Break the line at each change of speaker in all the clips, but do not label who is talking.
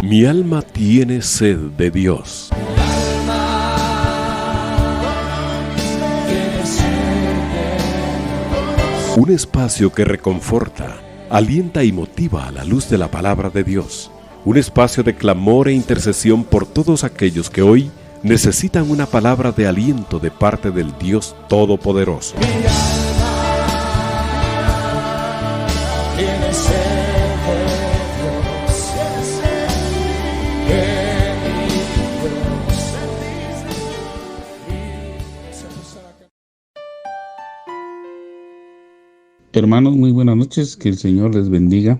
Mi alma tiene sed de Dios. Un espacio que reconforta, alienta y motiva a la luz de la palabra de Dios. Un espacio de clamor e intercesión por todos aquellos que hoy necesitan una palabra de aliento de parte del Dios Todopoderoso.
Hermanos, muy buenas noches, que el Señor les bendiga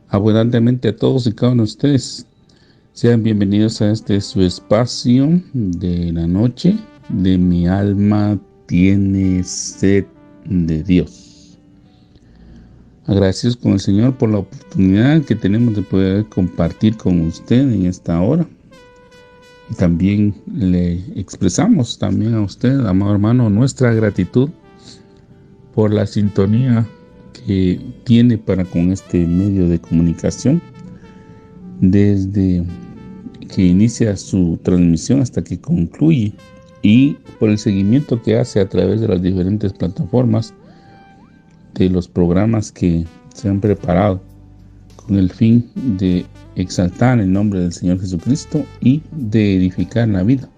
abundantemente a todos y cada uno de ustedes. Sean bienvenidos a este su espacio de la noche, de Mi alma tiene sed de Dios. Agradecidos con el Señor por la oportunidad que tenemos de poder compartir con usted en esta hora. Y también le expresamos también a usted, amado hermano, nuestra gratitud por la sintonía que tiene para con este medio de comunicación desde que inicia su transmisión hasta que concluye, y por el seguimiento que hace a través de las diferentes plataformas de los programas que se han preparado con el fin de exaltar el nombre del Señor Jesucristo y de edificar la vida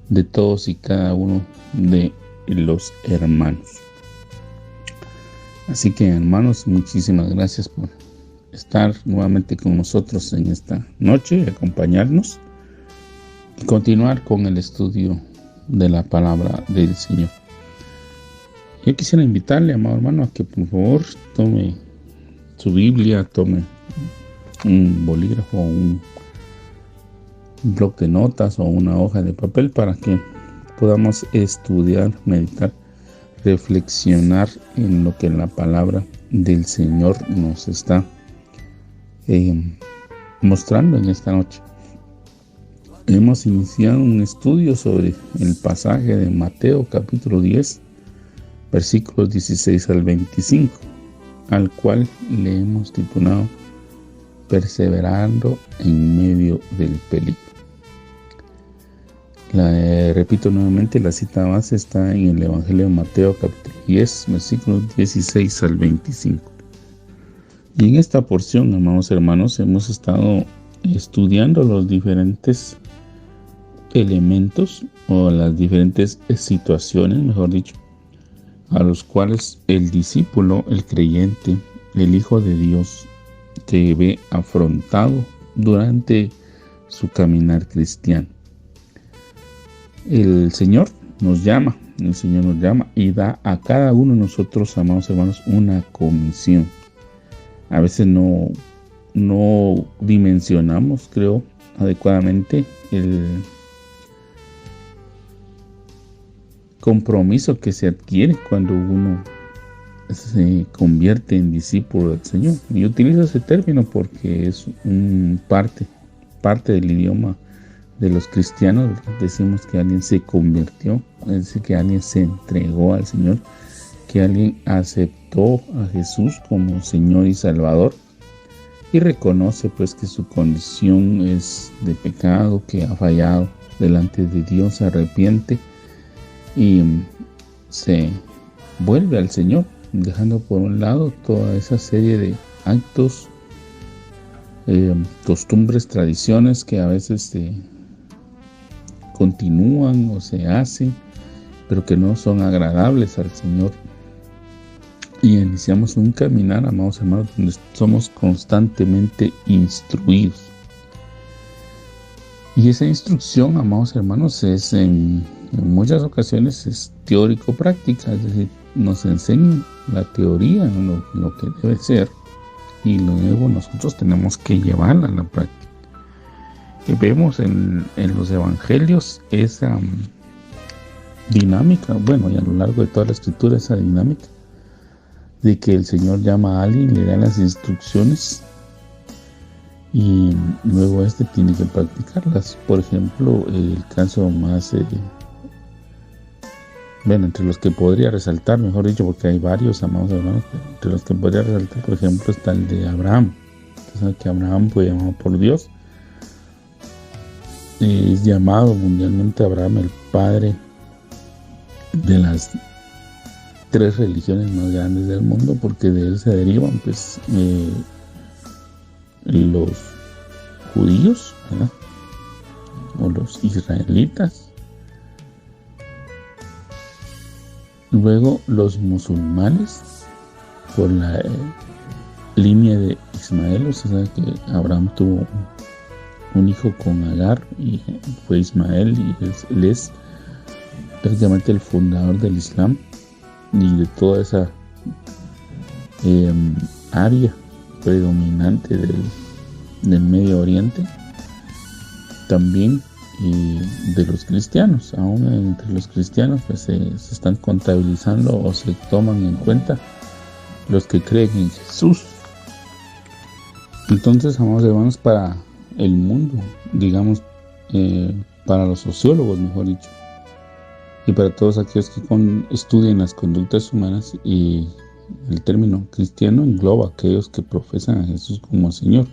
de todos y cada uno de los hermanos. Así que, hermanos, muchísimas gracias por estar nuevamente con nosotros en esta noche, acompañarnos y continuar con el estudio de la palabra del Señor. Yo quisiera invitarle, amado hermano, a que por favor tome su Biblia, tome un bolígrafo, un bloc de notas o una hoja de papel para que podamos estudiar, meditar, reflexionar en lo que la palabra del Señor nos está mostrando en esta noche. Hemos iniciado un estudio sobre el pasaje de Mateo capítulo 10, versículos 16 al 25, al cual le hemos titulado Perseverando en medio del peligro. Repito nuevamente, la cita base está en el Evangelio de Mateo capítulo 10, versículos 16 al 25. Y en esta porción, amados hermanos, hemos estado estudiando los diferentes elementos o las diferentes situaciones, mejor dicho, a los cuales el discípulo, el creyente, el Hijo de Dios se ve afrontado durante su caminar cristiano. El Señor nos llama y da a cada uno de nosotros, amados hermanos, una comisión. A veces no dimensionamos, creo, adecuadamente el compromiso que se adquiere cuando uno se convierte en discípulo del Señor. Y utilizo ese término porque es parte del idioma de los cristianos. Decimos que alguien se convirtió, es decir, que alguien se entregó al Señor, que alguien aceptó a Jesús como Señor y Salvador y reconoce pues que su condición es de pecado, que ha fallado delante de Dios, se arrepiente y se vuelve al Señor, dejando por un lado toda esa serie de actos, costumbres, tradiciones que a veces continúan o se hacen, pero que no son agradables al Señor. Y iniciamos un caminar, amados hermanos, donde somos constantemente instruidos. Y esa instrucción, amados hermanos, es en muchas ocasiones es teórico-práctica, es decir, nos enseñan la teoría, lo que debe ser, y luego nosotros tenemos que llevarla a la práctica. Y vemos en los evangelios esa dinámica, y a lo largo de toda la escritura, esa dinámica de que el Señor llama a alguien, le da las instrucciones y luego tiene que practicarlas. Por ejemplo, el caso más entre los que podría resaltar, mejor dicho, porque hay varios, amados hermanos, pero entre los que podría resaltar, por ejemplo, está el de Abraham. Usted sabe que Abraham fue llamado por Dios. Es llamado mundialmente Abraham el padre de las 3 religiones más grandes del mundo, porque de él se derivan pues los judíos, ¿verdad? O los israelitas, luego los musulmanes por la línea de Ismael. Usted sabe que Abraham tuvo un hijo con Agar y fue Ismael, y él es prácticamente el fundador del Islam y de toda esa área predominante del Medio Oriente. También de los cristianos, aún entre los cristianos pues se están contabilizando o se toman en cuenta los que creen en Jesús. Entonces, amados hermanos, para el mundo, digamos, para los sociólogos, mejor dicho, y para todos aquellos que estudian las conductas humanas, y el término cristiano engloba a aquellos que profesan a Jesús como Señor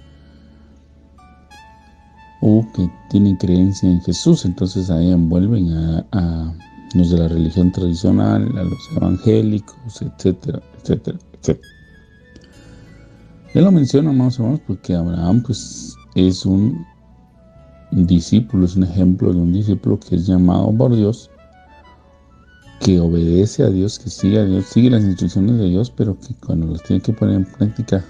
o que tienen creencia en Jesús. Entonces ahí envuelven a los de la religión tradicional, a los evangélicos, etcétera, etcétera, etcétera. Él lo menciona, amados hermanos, porque Abraham pues es un discípulo, es un ejemplo de un discípulo que es llamado por Dios, que obedece a Dios, que sigue a Dios, sigue las instrucciones de Dios, pero que cuando las tiene que poner en práctica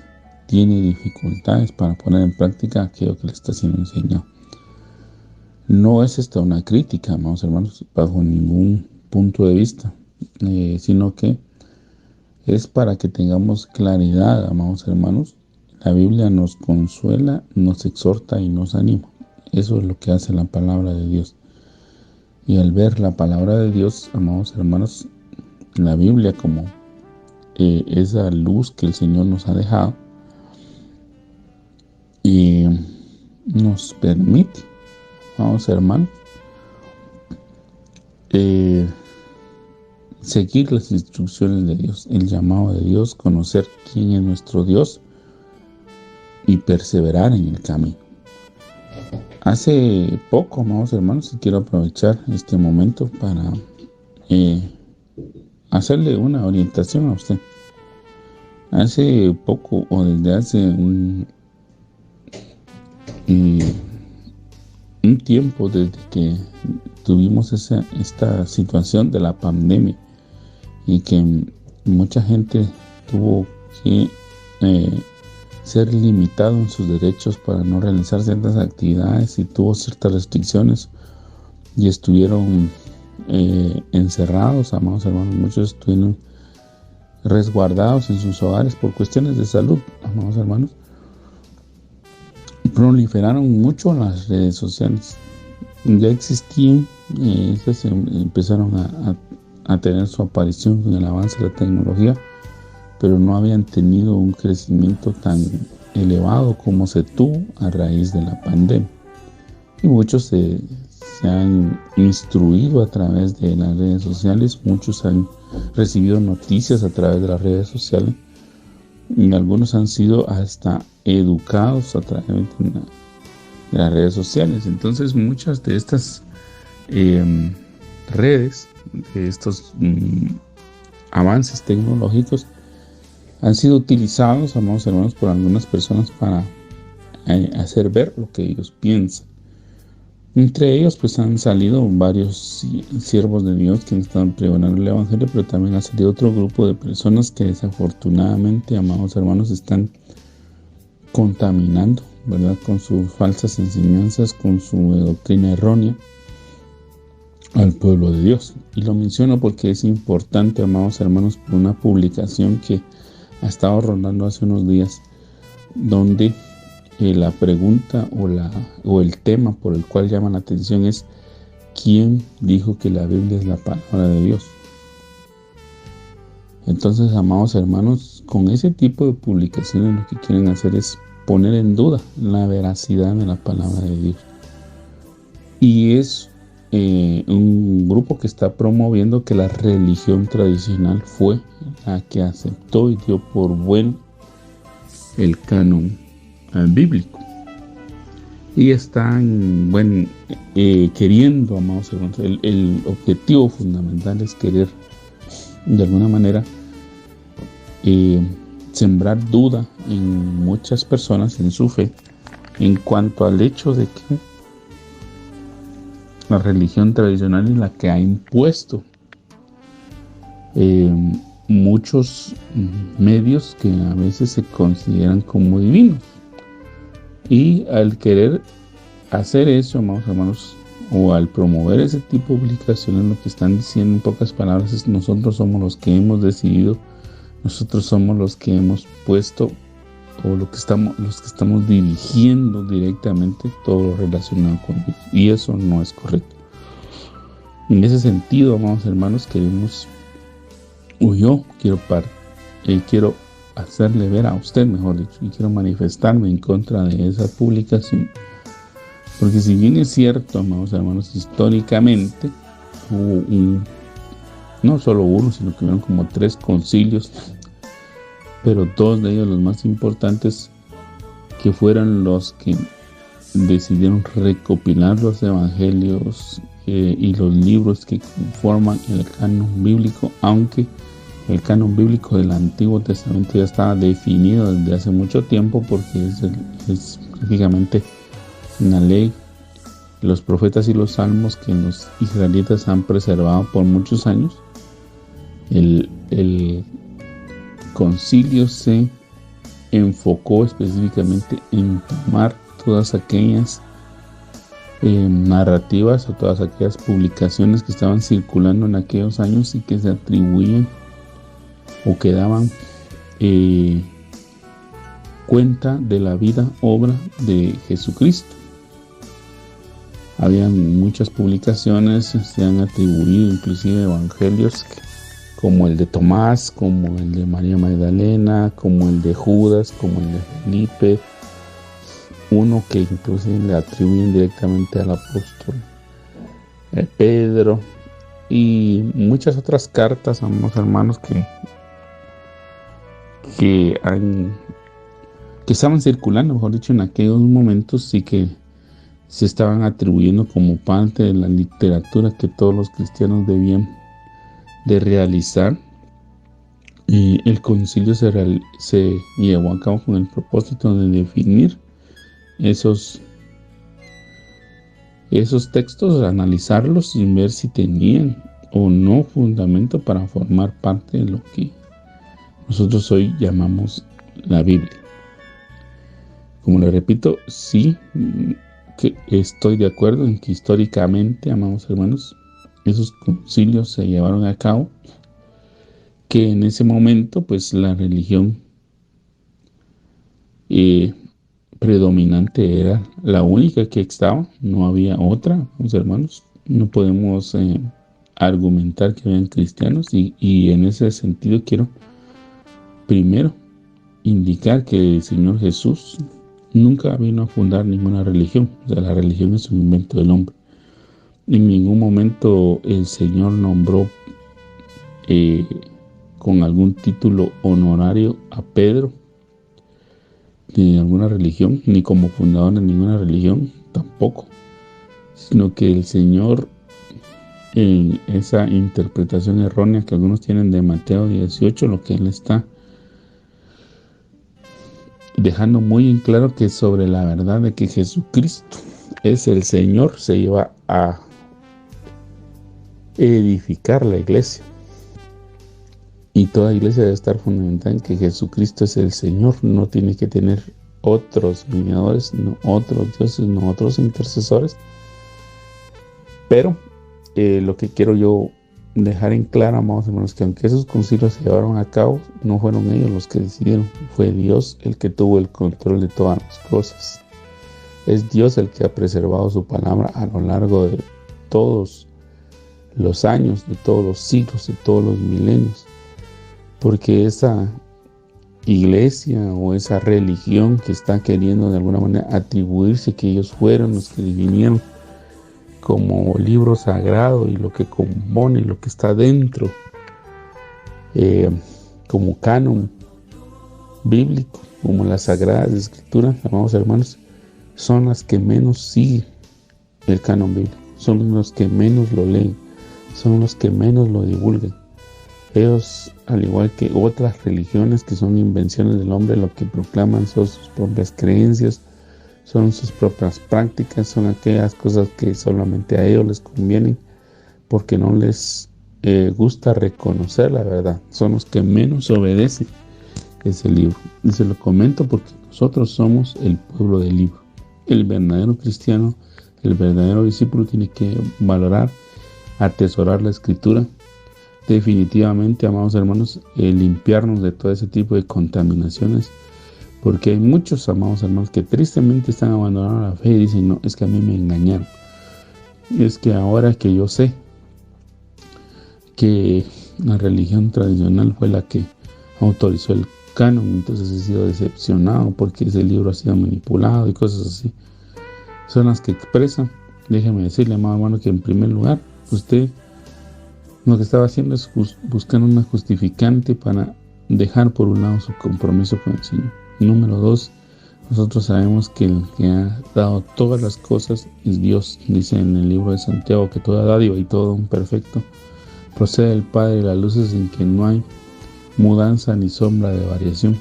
tiene dificultades para poner en práctica aquello que le está siendo enseñado. No es esta una crítica, amados hermanos, bajo ningún punto de vista, sino que es para que tengamos claridad, amados hermanos. La Biblia nos consuela, nos exhorta y nos anima. Eso es lo que hace la palabra de Dios. Y al ver la palabra de Dios, amados hermanos, la Biblia como esa luz que el Señor nos ha dejado, y nos permite, amados hermanos, seguir las instrucciones de Dios, el llamado de Dios, conocer quién es nuestro Dios y perseverar en el camino. Hace poco, amados hermanos, y quiero aprovechar este momento para hacerle una orientación a usted. Hace poco, o desde hace un tiempo, desde que tuvimos esta situación de la pandemia y que mucha gente tuvo que ser limitado en sus derechos para no realizar ciertas actividades y tuvo ciertas restricciones y estuvieron encerrados, amados hermanos, muchos estuvieron resguardados en sus hogares por cuestiones de salud, amados hermanos. Proliferaron mucho las redes sociales. Ya existían, estas empezaron a tener su aparición con el avance de la tecnología, pero no habían tenido un crecimiento tan elevado como se tuvo a raíz de la pandemia. Y muchos se han instruido a través de las redes sociales, muchos han recibido noticias a través de las redes sociales, y algunos han sido hasta educados a través de las redes sociales. Entonces muchas de estas redes, de estos avances tecnológicos, han sido utilizados, amados hermanos, por algunas personas para hacer ver lo que ellos piensan. Entre ellos pues han salido varios siervos de Dios que están pregonando el evangelio, pero también ha salido otro grupo de personas que desafortunadamente, amados hermanos, están contaminando, ¿verdad?, con sus falsas enseñanzas, con su doctrina errónea al pueblo de Dios. Y lo menciono porque es importante, amados hermanos, por una publicación que ha estado rondando hace unos días, donde la pregunta o el tema por el cual llama la atención es: ¿quién dijo que la Biblia es la palabra de Dios? Entonces, amados hermanos, con ese tipo de publicaciones lo que quieren hacer es poner en duda la veracidad de la palabra de Dios. Y es un grupo que está promoviendo que la religión tradicional fue la que aceptó y dio por bueno el canon bíblico. Y están, queriendo, amados hermanos, el objetivo fundamental es querer, de alguna manera, sembrar duda en muchas personas en su fe en cuanto al hecho de que la religión tradicional es la que ha impuesto muchos medios que a veces se consideran como divinos. Y al querer hacer eso, amados hermanos, o al promover ese tipo de publicaciones, lo que están diciendo en pocas palabras es: nosotros somos los que hemos decidido, nosotros somos los que hemos puesto, o los que estamos dirigiendo directamente todo lo relacionado con Dios. Y eso no es correcto. En ese sentido, amados hermanos, yo quiero hacerle ver a usted, mejor dicho, y quiero manifestarme en contra de esa publicación. Porque si bien es cierto, amados hermanos, históricamente hubo no solo uno, sino que hubieron como 3 concilios, pero 2 de ellos, los más importantes, que fueron los que decidieron recopilar los evangelios y los libros que forman el canon bíblico, aunque el canon bíblico del Antiguo Testamento ya estaba definido desde hace mucho tiempo, porque es prácticamente una ley, los profetas y los salmos que los israelitas han preservado por muchos años. El concilio se enfocó específicamente en tomar todas aquellas narrativas o todas aquellas publicaciones que estaban circulando en aquellos años y que se atribuían o que daban cuenta de la vida, obra de Jesucristo. Habían muchas publicaciones, se han atribuido inclusive evangelios como el de Tomás, como el de María Magdalena, como el de Judas, como el de Felipe, uno que inclusive le atribuyen directamente al apóstol Pedro, y muchas otras cartas, amados hermanos, que estaban circulando, mejor dicho, en aquellos momentos, y que se estaban atribuyendo como parte de la literatura que todos los cristianos debían de realizar. El concilio se llevó a cabo con el propósito de definir esos textos, analizarlos y ver si tenían o no fundamento para formar parte de lo que nosotros hoy llamamos la Biblia. Como le repito, sí que estoy de acuerdo en que históricamente, amados hermanos, esos concilios se llevaron a cabo, que en ese momento pues la religión predominante era la única que estaba, no había otra, amados hermanos. No podemos argumentar que habían cristianos, y en ese sentido quiero primero indicar que el Señor Jesús nunca vino a fundar ninguna religión. O sea, la religión es un invento del hombre. En ningún momento el Señor nombró con algún título honorario a Pedro de alguna religión, ni como fundador de ninguna religión tampoco, sino que el Señor, en esa interpretación errónea que algunos tienen de Mateo 18, lo que Él está dejando muy en claro que sobre la verdad de que Jesucristo es el Señor, se lleva a edificar la iglesia. Y toda iglesia debe estar fundamentada en que Jesucristo es el Señor. No tiene que tener otros mediadores, no otros dioses, no otros intercesores. Pero lo que quiero yo dejar en claro, amados hermanos, que aunque esos concilios se llevaron a cabo, no fueron ellos los que decidieron. Fue Dios el que tuvo el control de todas las cosas. Es Dios el que ha preservado su palabra a lo largo de todos los años, de todos los siglos, de todos los milenios. Porque esa iglesia o esa religión que está queriendo de alguna manera atribuirse que ellos fueron los que definieron como libro sagrado y lo que compone, lo que está dentro, como canon bíblico, como las Sagradas Escrituras, amados hermanos, son las que menos siguen el canon bíblico, son los que menos lo leen, son los que menos lo divulgan. Ellos, al igual que otras religiones que son invenciones del hombre, lo que proclaman son sus propias creencias, son sus propias prácticas, son aquellas cosas que solamente a ellos les convienen porque no les gusta reconocer la verdad. Son los que menos obedecen ese libro. Y se lo comento porque nosotros somos el pueblo del libro. El verdadero cristiano, el verdadero discípulo tiene que valorar, atesorar la escritura. Definitivamente, amados hermanos, limpiarnos de todo ese tipo de contaminaciones, porque hay muchos, amados hermanos, que tristemente están abandonando la fe y dicen, no, es que a mí me engañaron. Es que ahora que yo sé que la religión tradicional fue la que autorizó el canon, entonces he sido decepcionado porque ese libro ha sido manipulado y cosas así. Son las que expresan. Déjeme decirle, amado hermano, que en primer lugar, usted lo que estaba haciendo es buscar una justificante para dejar por un lado su compromiso con el Señor. Número 2, nosotros sabemos que el que ha dado todas las cosas es Dios. Dice en el libro de Santiago que toda dádiva y todo don perfecto procede del Padre de las luces, en que no hay mudanza ni sombra de variación.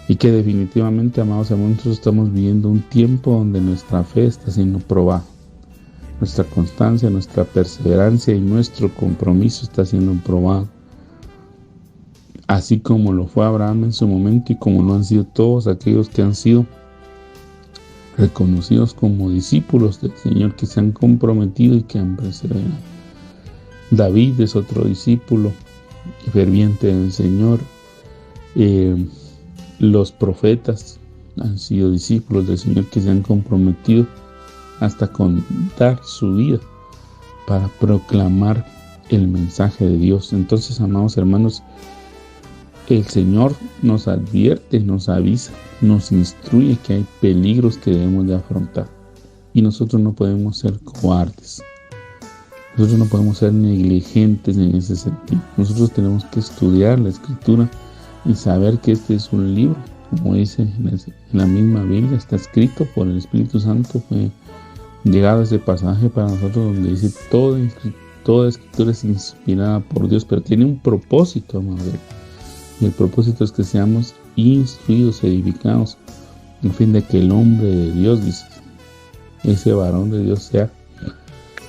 Y que definitivamente, amados hermanos, nosotros estamos viviendo un tiempo donde nuestra fe está siendo probada. Nuestra constancia, nuestra perseverancia y nuestro compromiso está siendo probado. Así como lo fue Abraham en su momento y como lo han sido todos aquellos que han sido reconocidos como discípulos del Señor, que se han comprometido y que han perseverado. David es otro discípulo ferviente del Señor. Los profetas han sido discípulos del Señor que se han comprometido hasta con dar su vida para proclamar el mensaje de Dios. Entonces, amados hermanos, el Señor nos advierte, nos avisa, nos instruye que hay peligros que debemos de afrontar. Y nosotros no podemos ser cobardes. Nosotros no podemos ser negligentes en ese sentido. Nosotros tenemos que estudiar la Escritura y saber que este es un libro, como dice en la misma Biblia, está escrito por el Espíritu Santo. Fue llegado ese pasaje para nosotros donde dice toda Escritura es inspirada por Dios, pero tiene un propósito, amado. Y el propósito es que seamos instruidos, edificados, en fin de que el hombre de Dios, dice, ese varón de Dios, sea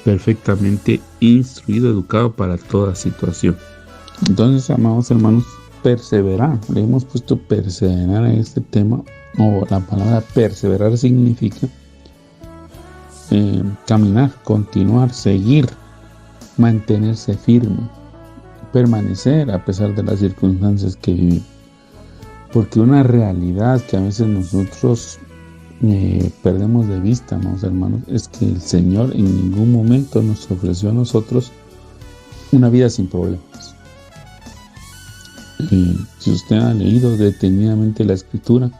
perfectamente instruido, educado para toda situación. Entonces, amados hermanos, perseverar. Le hemos puesto perseverar en este tema, o la palabra perseverar significa caminar, continuar, seguir, mantenerse firme, permanecer a pesar de las circunstancias que vivimos. Porque una realidad que a veces nosotros perdemos de vista, amados hermanos, es que el Señor en ningún momento nos ofreció a nosotros una vida sin problemas. Si usted ha leído detenidamente la Escritura,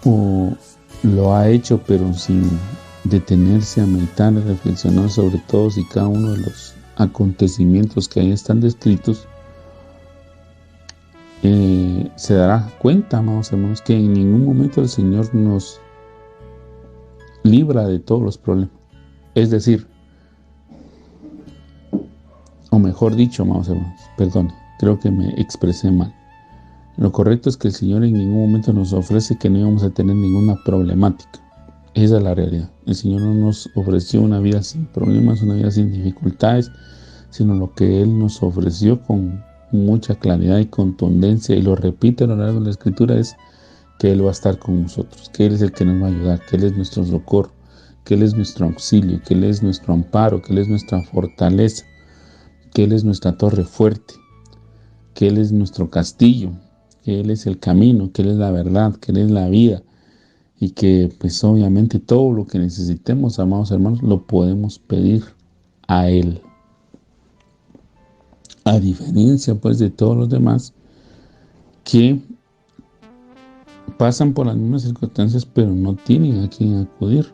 o lo ha hecho pero sin detenerse a meditar y reflexionar sobre todos y cada uno de los acontecimientos que ahí están descritos, se dará cuenta, amados hermanos, que en ningún momento el Señor nos libra de todos los problemas. Es decir, o mejor dicho, amados hermanos, perdón, creo que me expresé mal. Lo correcto es que el Señor en ningún momento nos ofrece que no íbamos a tener ninguna problemática. Esa es la realidad. El Señor no nos ofreció una vida sin problemas, una vida sin dificultades, sino lo que Él nos ofreció con mucha claridad y contundencia, y lo repite a lo largo de la Escritura, es que Él va a estar con nosotros, que Él es el que nos va a ayudar, que Él es nuestro socorro, que Él es nuestro auxilio, que Él es nuestro amparo, que Él es nuestra fortaleza, que Él es nuestra torre fuerte, que Él es nuestro castillo, que Él es el camino, que Él es la verdad, que Él es la vida, y que pues obviamente todo lo que necesitemos, amados hermanos, lo podemos pedir a Él. A diferencia pues de todos los demás que pasan por las mismas circunstancias pero no tienen a quién acudir.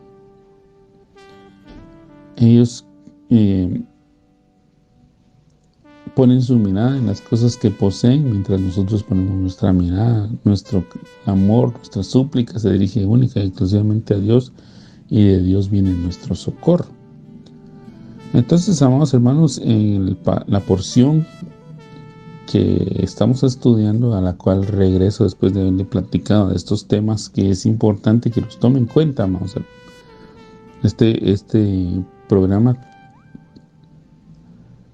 Ellos ponen su mirada en las cosas que poseen, mientras nosotros ponemos nuestra mirada, nuestro amor, nuestra súplica se dirige única y exclusivamente a Dios, y de Dios viene nuestro socorro. Entonces, amados hermanos, en la porción que estamos estudiando, a la cual regreso después de haberle platicado de estos temas, que es importante que los tomen en cuenta, amados hermanos. Este programa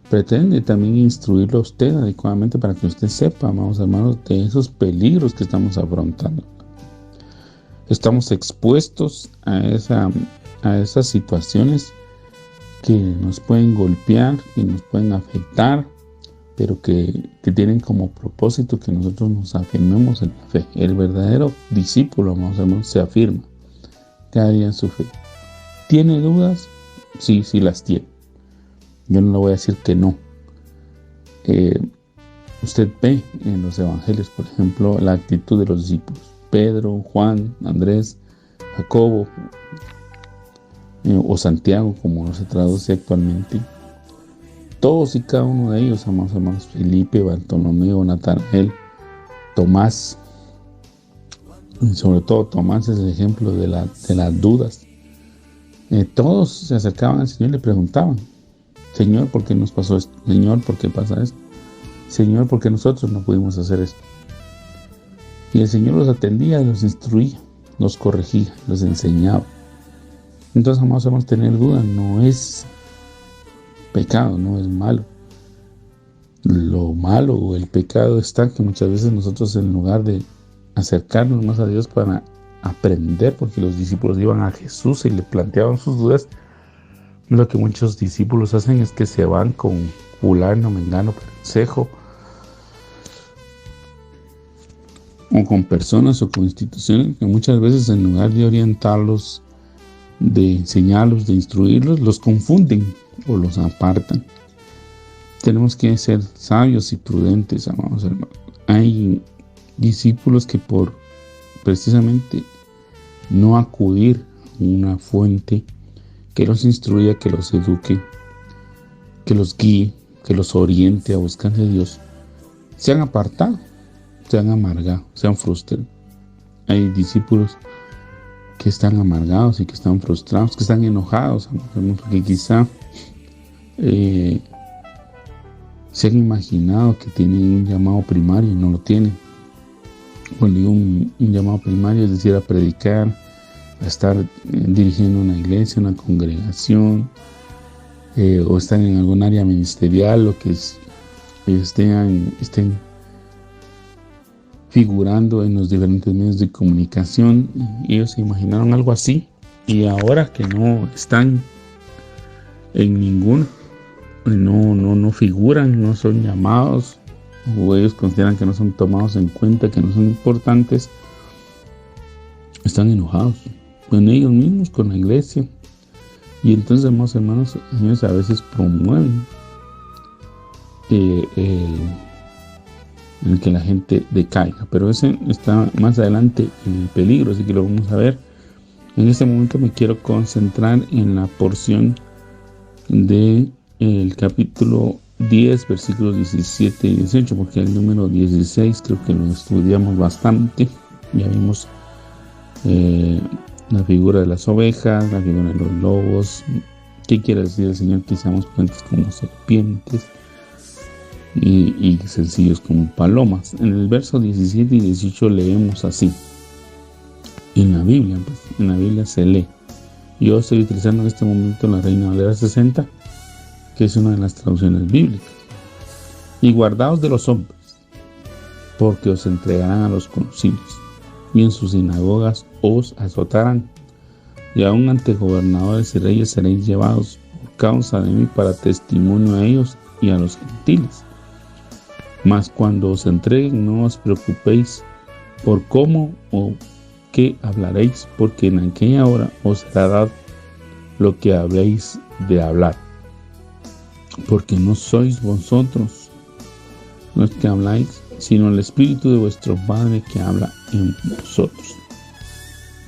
pretende también instruirlo a usted adecuadamente para que usted sepa, amados hermanos, de esos peligros que estamos afrontando. Estamos expuestos a esas situaciones que nos pueden golpear, que nos pueden afectar, pero que tienen como propósito que nosotros nos afirmemos en la fe. El verdadero discípulo, amados hermanos, se afirma cada día en su fe. ¿Tiene dudas? Sí, sí las tiene. Yo no le voy a decir que no. Usted ve en los evangelios, por ejemplo, la actitud de los discípulos. Pedro, Juan, Andrés, Jacobo o Santiago, como se traduce actualmente. Todos y cada uno de ellos, amados hermanos, Felipe, Bartolomeo, Natanael, Tomás. Y sobre todo Tomás es el ejemplo de las dudas. Todos se acercaban al Señor y le preguntaban: Señor, ¿por qué nos pasó esto? Señor, ¿por qué pasa esto? Señor, ¿por qué nosotros no pudimos hacer esto? Y el Señor los atendía, los instruía, los corregía, los enseñaba. Entonces, amados hermanos, tener dudas no es pecado, no es malo. Lo malo o el pecado está que muchas veces nosotros, en lugar de acercarnos más a Dios para aprender, porque los discípulos iban a Jesús y le planteaban sus dudas, lo que muchos discípulos hacen es que se van con fulano, mengano, perencejo, o con personas o con instituciones que muchas veces, en lugar de orientarlos, de enseñarlos, de instruirlos, los confunden o los apartan. Tenemos que ser sabios y prudentes, amados hermanos. Hay discípulos que por precisamente no acudir a una fuente que los instruya, que los eduque, que los guíe, que los oriente a buscar de Dios, se han apartado, se han amargado, se han frustrado. Hay discípulos que están amargados y que están frustrados, que están enojados, porque quizá se han imaginado que tienen un llamado primario y no lo tienen. Cuando digo un llamado primario, es decir, a predicar, a estar dirigiendo una iglesia, una congregación, o están en algún área ministerial, o que estén figurando en los diferentes medios de comunicación. Ellos se imaginaron algo así, y ahora que no están en ninguno, no figuran, no son llamados, o ellos consideran que no son tomados en cuenta, que no son importantes, están enojados con ellos mismos, con la iglesia. Y entonces, hermanos, ellos a veces promueven el que la gente decaiga, pero ese está más adelante en el peligro, así que lo vamos a ver. En este momento me quiero concentrar en la porción de el capítulo 10, versículos 17 y 18, porque el número 16 creo que lo estudiamos bastante. Ya vimos la figura de las ovejas, la figura de los lobos. ¿Qué quiere decir el Señor? Que seamos prudentes como serpientes y sencillos como palomas. En el verso 17 y 18 leemos así. En la Biblia se lee. Yo estoy utilizando en este momento la Reina Valera 60, que es una de las traducciones bíblicas. Y guardaos de los hombres, porque os entregarán a los concilios, y en sus sinagogas os azotarán, y aun ante gobernadores y reyes seréis llevados por causa de mí para testimonio a ellos y a los gentiles. Mas cuando os entreguen, no os preocupéis por cómo o qué hablaréis, porque en aquella hora os será dado lo que habréis de hablar. Porque no sois vosotros los que habláis, sino el Espíritu de vuestro Padre que habla en vosotros.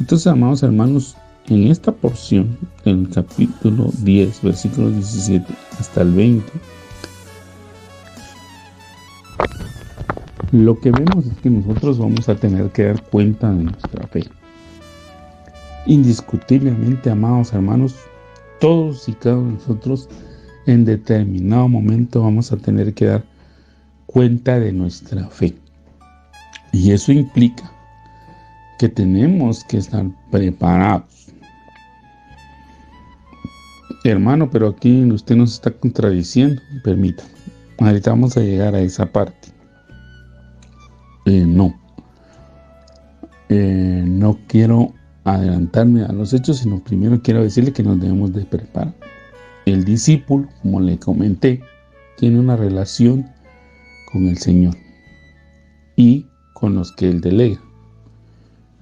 Entonces, amados hermanos, en esta porción, en el capítulo 10, versículos 17 hasta el 20, Lo que vemos es que nosotros vamos a tener que dar cuenta de nuestra fe. Indiscutiblemente, amados hermanos, todos y cada uno de nosotros en determinado momento vamos a tener que dar cuenta de nuestra fe. Y eso implica que tenemos que estar preparados. Hermano, pero aquí usted nos está contradiciendo. Permítame. Ahorita vamos a llegar a esa parte. No quiero adelantarme a los hechos, sino primero quiero decirle que nos debemos de preparar. El discípulo, como le comenté, tiene una relación con el Señor y con los que Él delega.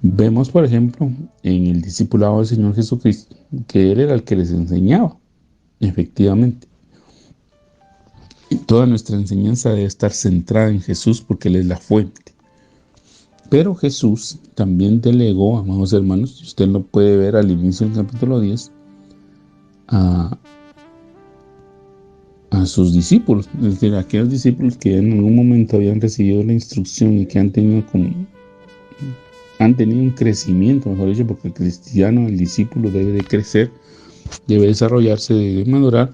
Vemos, por ejemplo, en el discipulado del Señor Jesucristo, que Él era el que les enseñaba, efectivamente. Y toda nuestra enseñanza debe estar centrada en Jesús porque Él es la fuente. Pero Jesús también delegó, amados hermanos, si usted lo puede ver al inicio del capítulo 10, a sus discípulos, es decir, a aquellos discípulos que en algún momento habían recibido la instrucción y que han tenido un crecimiento, mejor dicho, porque el cristiano, el discípulo debe de crecer, debe desarrollarse, debe madurar,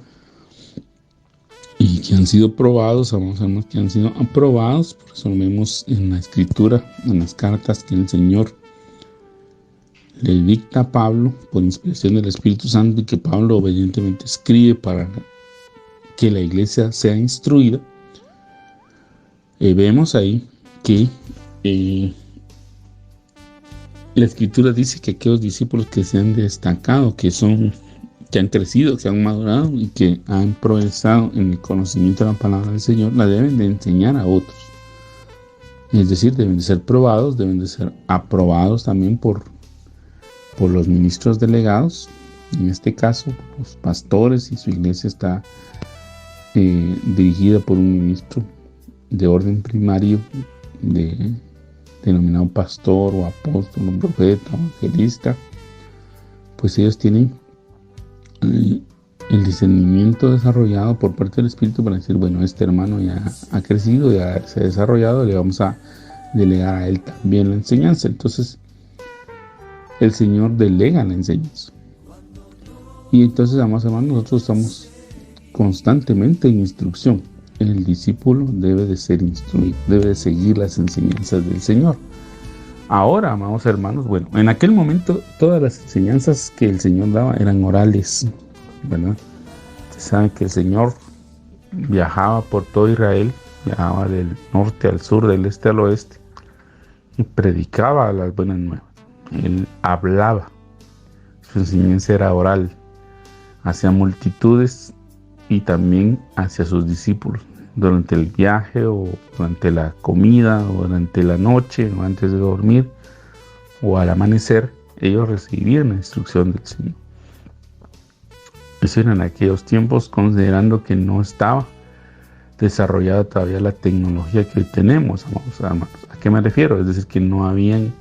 y que han sido probados, amados hermanos, que han sido aprobados. Por eso lo vemos en la Escritura, en las cartas que el Señor le dicta a Pablo por inspiración del Espíritu Santo, y que Pablo obedientemente escribe para que la iglesia sea instruida. Vemos ahí que la Escritura dice que aquellos discípulos que se han destacado, que han crecido, que han madurado y que han progresado en el conocimiento de la palabra del Señor, la deben de enseñar a otros. Es decir, deben de ser probados, deben de ser aprobados también por los ministros delegados. En este caso, los pastores, y su iglesia está dirigida por un ministro de orden primario, denominado pastor o apóstol, o profeta, o evangelista. Pues ellos tienen el discernimiento desarrollado por parte del Espíritu para decir, bueno, este hermano ya ha crecido, ya se ha desarrollado, le vamos a delegar a él también la enseñanza. Entonces el Señor delega la enseñanza, y entonces, amados hermanos, nosotros estamos constantemente en instrucción. El discípulo debe de ser instruido, debe de seguir las enseñanzas del Señor. Ahora, amados hermanos, bueno, en aquel momento todas las enseñanzas que el Señor daba eran orales, ¿verdad? Ustedes saben que el Señor viajaba por todo Israel, viajaba del norte al sur, del este al oeste, y predicaba las buenas nuevas. Él hablaba, su enseñanza era oral, hacia multitudes y también hacia sus discípulos. Durante el viaje, o durante la comida, o durante la noche, o antes de dormir, o al amanecer, ellos recibían la instrucción del Señor. Eso era en aquellos tiempos, considerando que no estaba desarrollada todavía la tecnología que hoy tenemos, amados hermanos. ¿A qué me refiero? Es decir, que no habían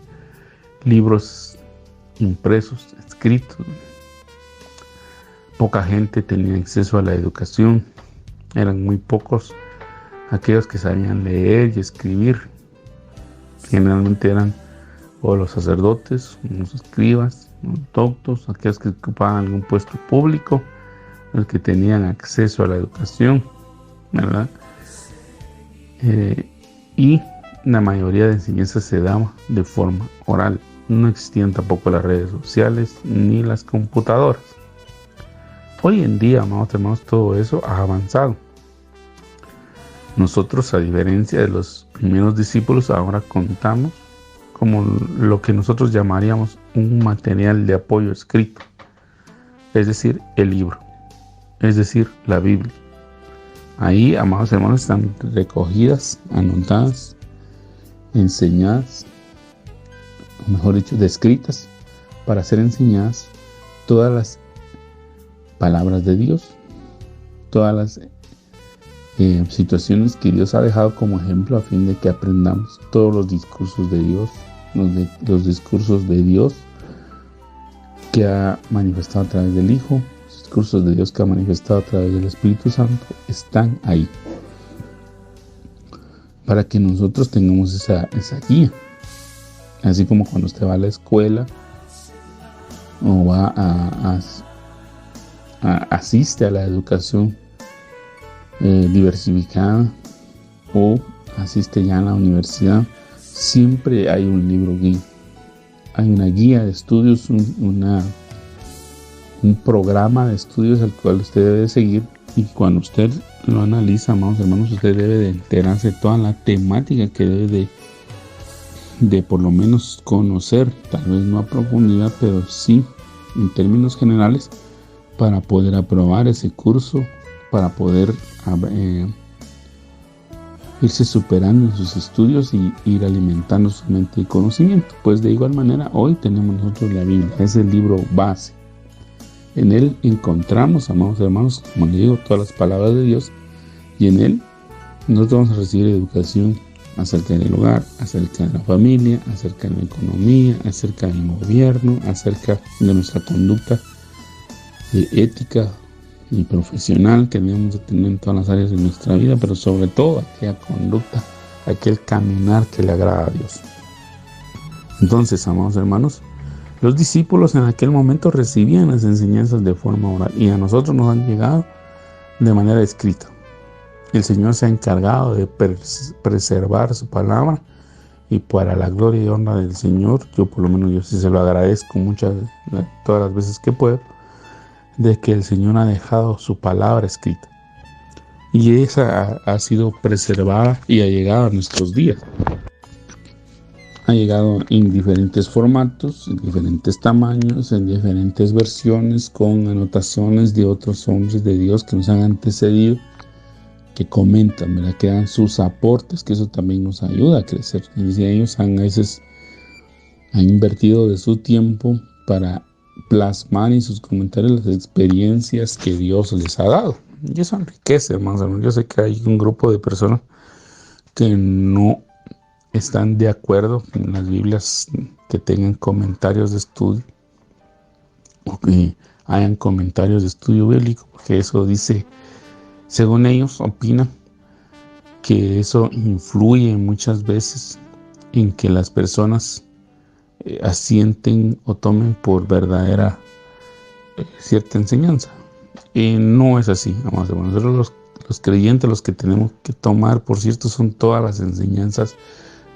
libros impresos, escritos. Poca gente tenía acceso a la educación. Eran muy pocos aquellos que sabían leer y escribir. Generalmente eran o los sacerdotes, los escribas, los doctos, aquellos que ocupaban algún puesto público, los que tenían acceso a la educación, ¿verdad? Y la mayoría de enseñanzas se daba de forma oral. No existían tampoco las redes sociales ni las computadoras. Hoy en día, amados hermanos, todo eso ha avanzado. Nosotros, a diferencia de los primeros discípulos, ahora contamos como lo que nosotros llamaríamos un material de apoyo escrito, es decir, el libro, es decir, la Biblia. Ahí, amados hermanos, están recogidas, anotadas, enseñadas, o mejor dicho, descritas para ser enseñadas todas las palabras de Dios, todas las situaciones que Dios ha dejado como ejemplo, a fin de que aprendamos todos los discursos de Dios, los discursos de Dios que ha manifestado a través del Hijo, los discursos de Dios que ha manifestado a través del Espíritu Santo, están ahí. para que nosotros tengamos esa guía. Así como cuando usted va a la escuela o va asiste a la educación diversificada o asiste ya a la universidad, siempre hay un libro guía. Hay una guía de estudios, un programa de estudios al cual usted debe seguir, y cuando usted lo analiza, amados hermanos, usted debe de enterarse de toda la temática que debe de por lo menos conocer, tal vez no a profundidad, pero sí en términos generales, para poder aprobar ese curso, para poder irse superando en sus estudios y ir alimentando su mente y conocimiento. Pues de igual manera, hoy tenemos nosotros la Biblia, es el libro base. En él encontramos, amados hermanos, como les digo, todas las palabras de Dios, y en él nosotros vamos a recibir educación acerca del hogar, acerca de la familia, acerca de la economía, acerca del gobierno, acerca de nuestra conducta ética y profesional que debemos de tener en todas las áreas de nuestra vida, pero sobre todo aquella conducta, aquel caminar que le agrada a Dios. Entonces, amados hermanos, los discípulos en aquel momento recibían las enseñanzas de forma oral y a nosotros nos han llegado de manera escrita. El Señor se ha encargado de preservar su palabra, y para la gloria y honra del Señor, yo por lo menos yo sí se lo agradezco todas las veces que puedo, de que el Señor ha dejado su palabra escrita y esa ha sido preservada y ha llegado a nuestros días. Ha llegado en diferentes formatos, en diferentes tamaños, en diferentes versiones, con anotaciones de otros hombres de Dios que nos han antecedido, que comentan, ¿verdad? Que dan sus aportes, que eso también nos ayuda a crecer. Y ellos a veces han invertido de su tiempo para plasmar en sus comentarios las experiencias que Dios les ha dado. Y eso enriquece, hermanos. Yo sé que hay un grupo de personas que no están de acuerdo con las Biblias que tengan comentarios de estudio o que hayan comentarios de estudio bíblico, porque eso dice, según ellos opinan, que eso influye muchas veces en que las personas asienten o tomen por verdadera cierta enseñanza. Y no es así, amados hermanos. Nosotros los creyentes, los que tenemos que tomar, por cierto, son todas las enseñanzas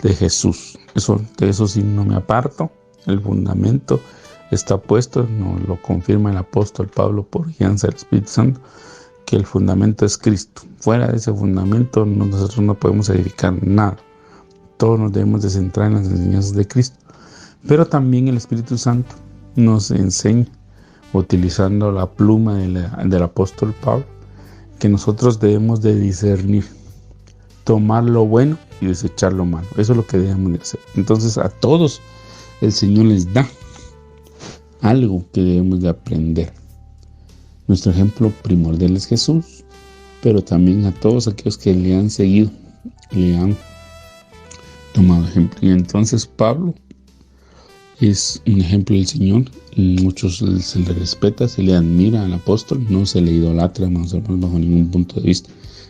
de Jesús. De eso sí no me aparto. El fundamento está puesto, nos lo confirma el apóstol Pablo por guianza del Espíritu Santo, que el fundamento es Cristo. Fuera de ese fundamento nosotros no podemos edificar nada. Todos nos debemos de centrar en las enseñanzas de Cristo. Pero también el Espíritu Santo nos enseña, utilizando la pluma del apóstol Pablo, que nosotros debemos de discernir, tomar lo bueno y desechar lo malo. Eso es lo que debemos de hacer. Entonces a todos el Señor les da algo que debemos de aprender. Nuestro ejemplo primordial es Jesús, pero también a todos aquellos que le han seguido, le han tomado ejemplo. Y entonces Pablo es un ejemplo del Señor. Muchos se le respeta, se le admira al apóstol, no se le idolatra, hermanos, bajo ningún punto de vista.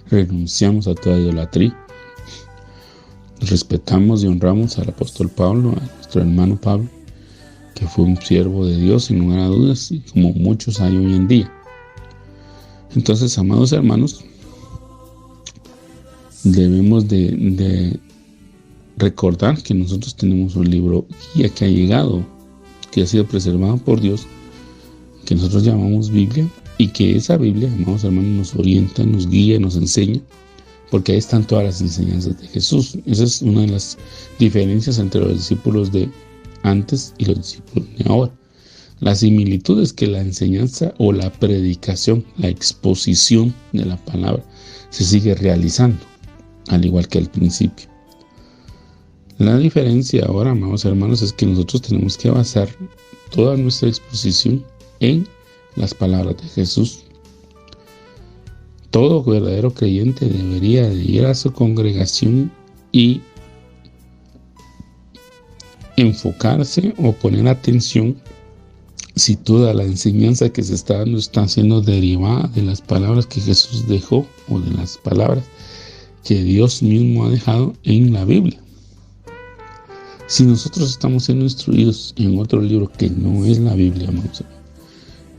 Renunciamos a toda idolatría. Respetamos y honramos al apóstol Pablo, a nuestro hermano Pablo, que fue un siervo de Dios sin lugar a dudas, y como muchos hay hoy en día. Entonces, amados hermanos, debemos de recordar que nosotros tenemos un libro guía que ha llegado, que ha sido preservado por Dios, que nosotros llamamos Biblia, y que esa Biblia, amados hermanos, nos orienta, nos guía, nos enseña, porque ahí están todas las enseñanzas de Jesús. Esa es una de las diferencias entre los discípulos de antes y los discípulos de ahora. La similitud es que la enseñanza o la predicación, la exposición de la palabra, se sigue realizando, al igual que al principio. La diferencia ahora, amados hermanos, es que nosotros tenemos que basar toda nuestra exposición en las palabras de Jesús. Todo verdadero creyente debería de ir a su congregación y enfocarse o poner atención si toda la enseñanza que se está dando está siendo derivada de las palabras que Jesús dejó o de las palabras que Dios mismo ha dejado en la Biblia. Si nosotros estamos siendo instruidos en otro libro que no es la Biblia, amados hermanos,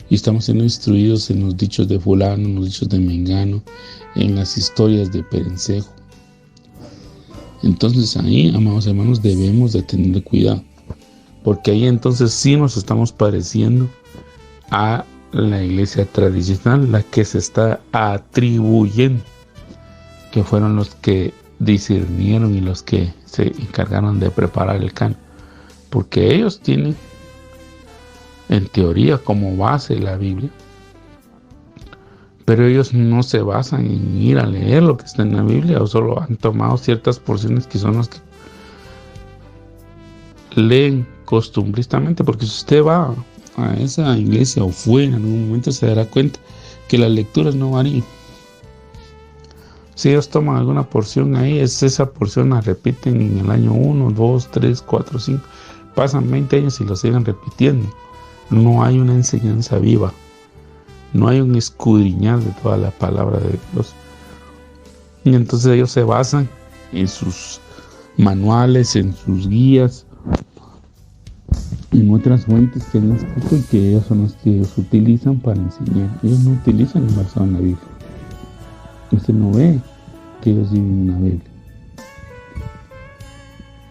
y estamos siendo instruidos en los dichos de fulano, en los dichos de mengano, en las historias de Perencejo, entonces ahí, amados hermanos, debemos de tener cuidado, porque ahí entonces sí nos estamos pareciendo a la iglesia tradicional, la que se está atribuyendo que fueron los que discernieron y los que se encargaron de preparar el canon, porque ellos tienen en teoría como base la Biblia, pero ellos no se basan en ir a leer lo que está en la Biblia, o solo han tomado ciertas porciones que son las que leen costumbristamente, porque si usted va a esa iglesia o fue en algún momento, se dará cuenta que las lecturas no varían. Si ellos toman alguna porción ahí, esa porción la repiten en el año 1, 2, 3, 4, 5. Pasan 20 años y lo siguen repitiendo. No hay una enseñanza viva. No hay un escudriñar de toda la palabra de Dios. Y entonces ellos se basan en sus manuales, en sus guías, en otras fuentes que han escrito y que ellos son los que ellos utilizan para enseñar. Ellos no utilizan el basado en la Biblia. Usted no ve que ellos llevan una Biblia.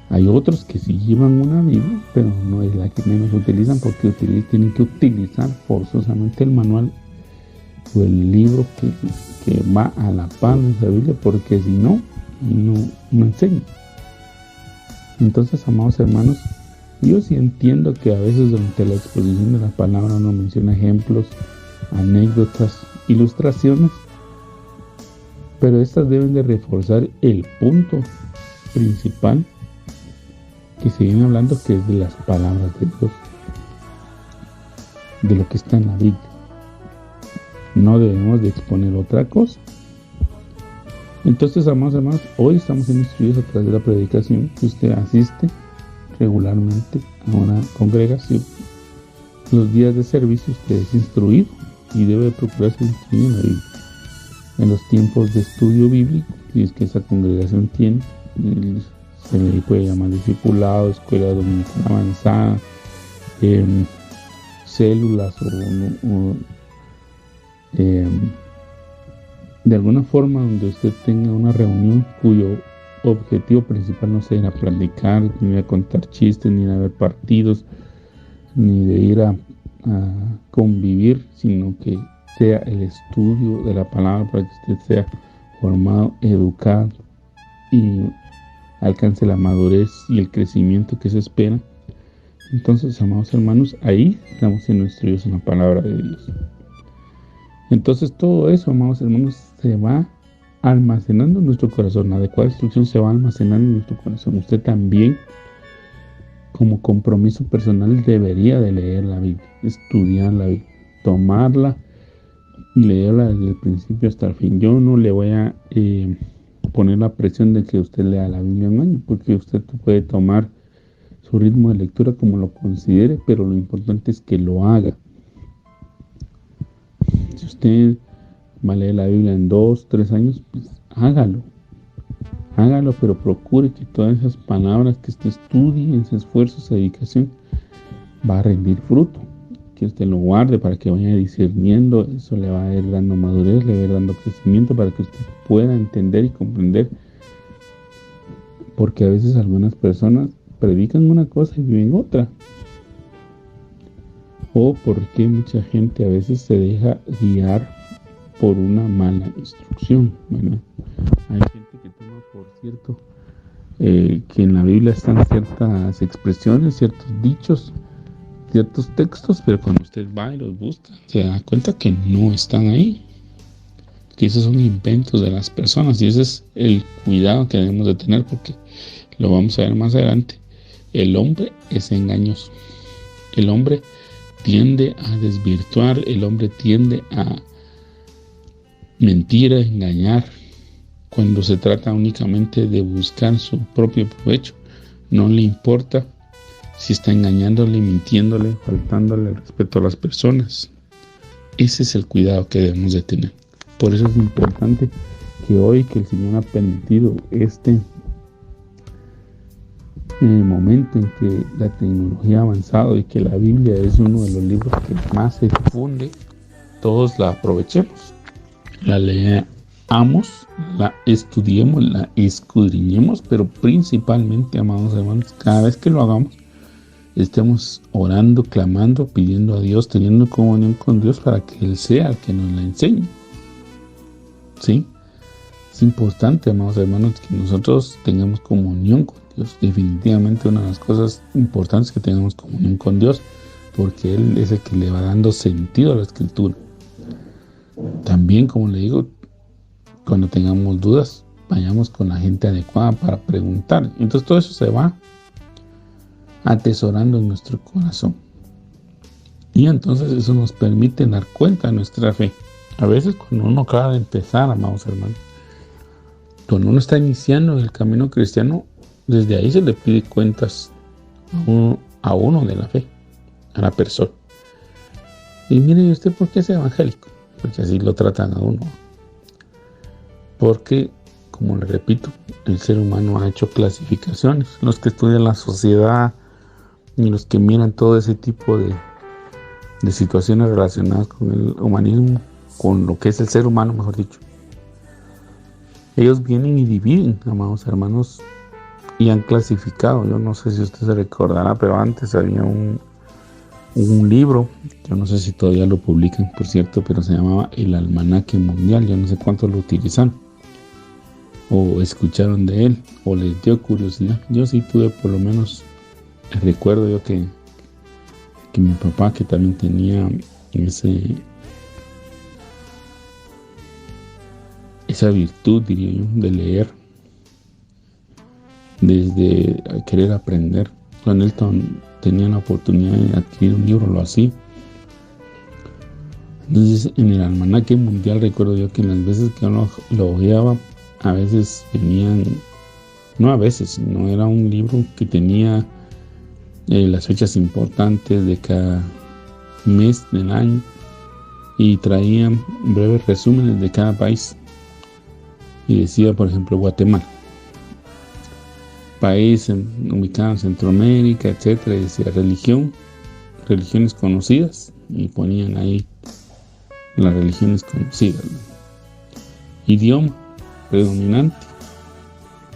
Hay otros que sí llevan una Biblia, pero no es la que menos utilizan, porque tienen que utilizar forzosamente el manual o el libro que va a la par de esa Biblia, porque si no enseñan. Entonces, amados hermanos, yo sí entiendo que a veces durante la exposición de la palabra uno menciona ejemplos, anécdotas, ilustraciones, pero estas deben de reforzar el punto principal que se viene hablando, que es de las palabras de Dios, de lo que está en la Biblia. No debemos de exponer otra cosa. Entonces, amados hermanos, hoy estamos siendo instruidos a través de la predicación, que usted asiste regularmente a una congregación. Los días de servicio usted es instruido y debe procurar ser instruido en la Biblia. En los tiempos de estudio bíblico, si es que esa congregación tiene, se le puede llamar discipulado, escuela dominical avanzada, células o de alguna forma donde usted tenga una reunión cuyo objetivo principal no sea ir a platicar, ni a contar chistes, ni a ver partidos, ni de ir a convivir, sino que sea el estudio de la palabra para que usted sea formado, educado y alcance la madurez y el crecimiento que se espera. Entonces, amados hermanos, ahí estamos siendo instruidos en la palabra de Dios. Entonces todo eso, amados hermanos, se va almacenando en nuestro corazón. La adecuada instrucción se va almacenando en nuestro corazón. Usted también, como compromiso personal, debería de leer la Biblia, estudiar la Biblia, tomarla y leerla desde el principio hasta el fin. Yo no le voy a poner la presión de que usted lea la Biblia un año, porque usted puede tomar su ritmo de lectura como lo considere, pero lo importante es que lo haga. Si usted va a leer la Biblia en 2, 3 años, pues hágalo, pero procure que todas esas palabras que usted estudie, ese esfuerzo, esa dedicación, va a rendir fruto. Que usted lo guarde para que vaya discerniendo, eso le va a ir dando madurez, le va a ir dando crecimiento para que usted pueda entender y comprender. Porque a veces algunas personas predican una cosa y viven otra. O porque mucha gente a veces se deja guiar por una mala instrucción, ¿verdad? Hay gente que toma por cierto que en la Biblia están ciertas expresiones, ciertos dichos, ciertos textos, pero cuando usted va y los busca, se da cuenta que no están ahí, que esos son inventos de las personas, y ese es el cuidado que debemos de tener, porque lo vamos a ver más adelante. El hombre es engañoso, el hombre tiende a desvirtuar, el hombre tiende a mentir, a engañar, cuando se trata únicamente de buscar su propio provecho. No le importa si está engañándole, mintiéndole, faltándole el respeto a las personas. Ese es el cuidado que debemos de tener. Por eso es importante que hoy que el Señor ha permitido este momento en que la tecnología ha avanzado y que la Biblia es uno de los libros que más se difunde, todos la aprovechemos, la leamos, la estudiemos, la escudriñemos, pero principalmente, amados hermanos, cada vez que lo hagamos, estemos orando, clamando, pidiendo a Dios, teniendo comunión con Dios para que Él sea el que nos la enseñe. ¿Sí? Es importante, amados hermanos, que nosotros tengamos comunión con Dios. Definitivamente una de las cosas importantes es que tengamos comunión con Dios, porque Él es el que le va dando sentido a la Escritura. También, como le digo, cuando tengamos dudas, vayamos con la gente adecuada para preguntar. Entonces todo eso se va atesorando en nuestro corazón. Y entonces eso nos permite dar cuenta de nuestra fe. A veces cuando uno acaba de empezar, amados hermanos, cuando uno está iniciando el camino cristiano, desde ahí se le pide cuentas a uno de la fe, a la persona. Y mire, ¿usted por qué es evangélico? Porque así lo tratan a uno. Porque, como le repito, el ser humano ha hecho clasificaciones. Los que estudian la sociedad y los que miran todo ese tipo de situaciones relacionadas con el humanismo, con lo que es el ser humano, mejor dicho. Ellos vienen y dividen, amados hermanos, y han clasificado. Yo no sé si usted se recordará, pero antes había un libro, yo no sé si todavía lo publican, por cierto, pero se llamaba El Almanaque Mundial. Yo no sé cuántos lo utilizan o escucharon de él o les dio curiosidad. Yo sí tuve, por lo menos recuerdo yo que mi papá, que también tenía esa virtud, diría yo, de leer, desde querer aprender. Cuando él tenía la oportunidad de adquirir un libro, lo hacía. Entonces, en el Almanaque Mundial, recuerdo yo que en las veces que uno lo ojeaba, a veces venían, no a veces, sino era un libro que tenía las fechas importantes de cada mes del año y traía breves resúmenes de cada país. Y decía, por ejemplo, Guatemala, país ubicado en Centroamérica, etcétera, y decía religiones conocidas, y ponían ahí las religiones conocidas, ¿no? Idioma predominante,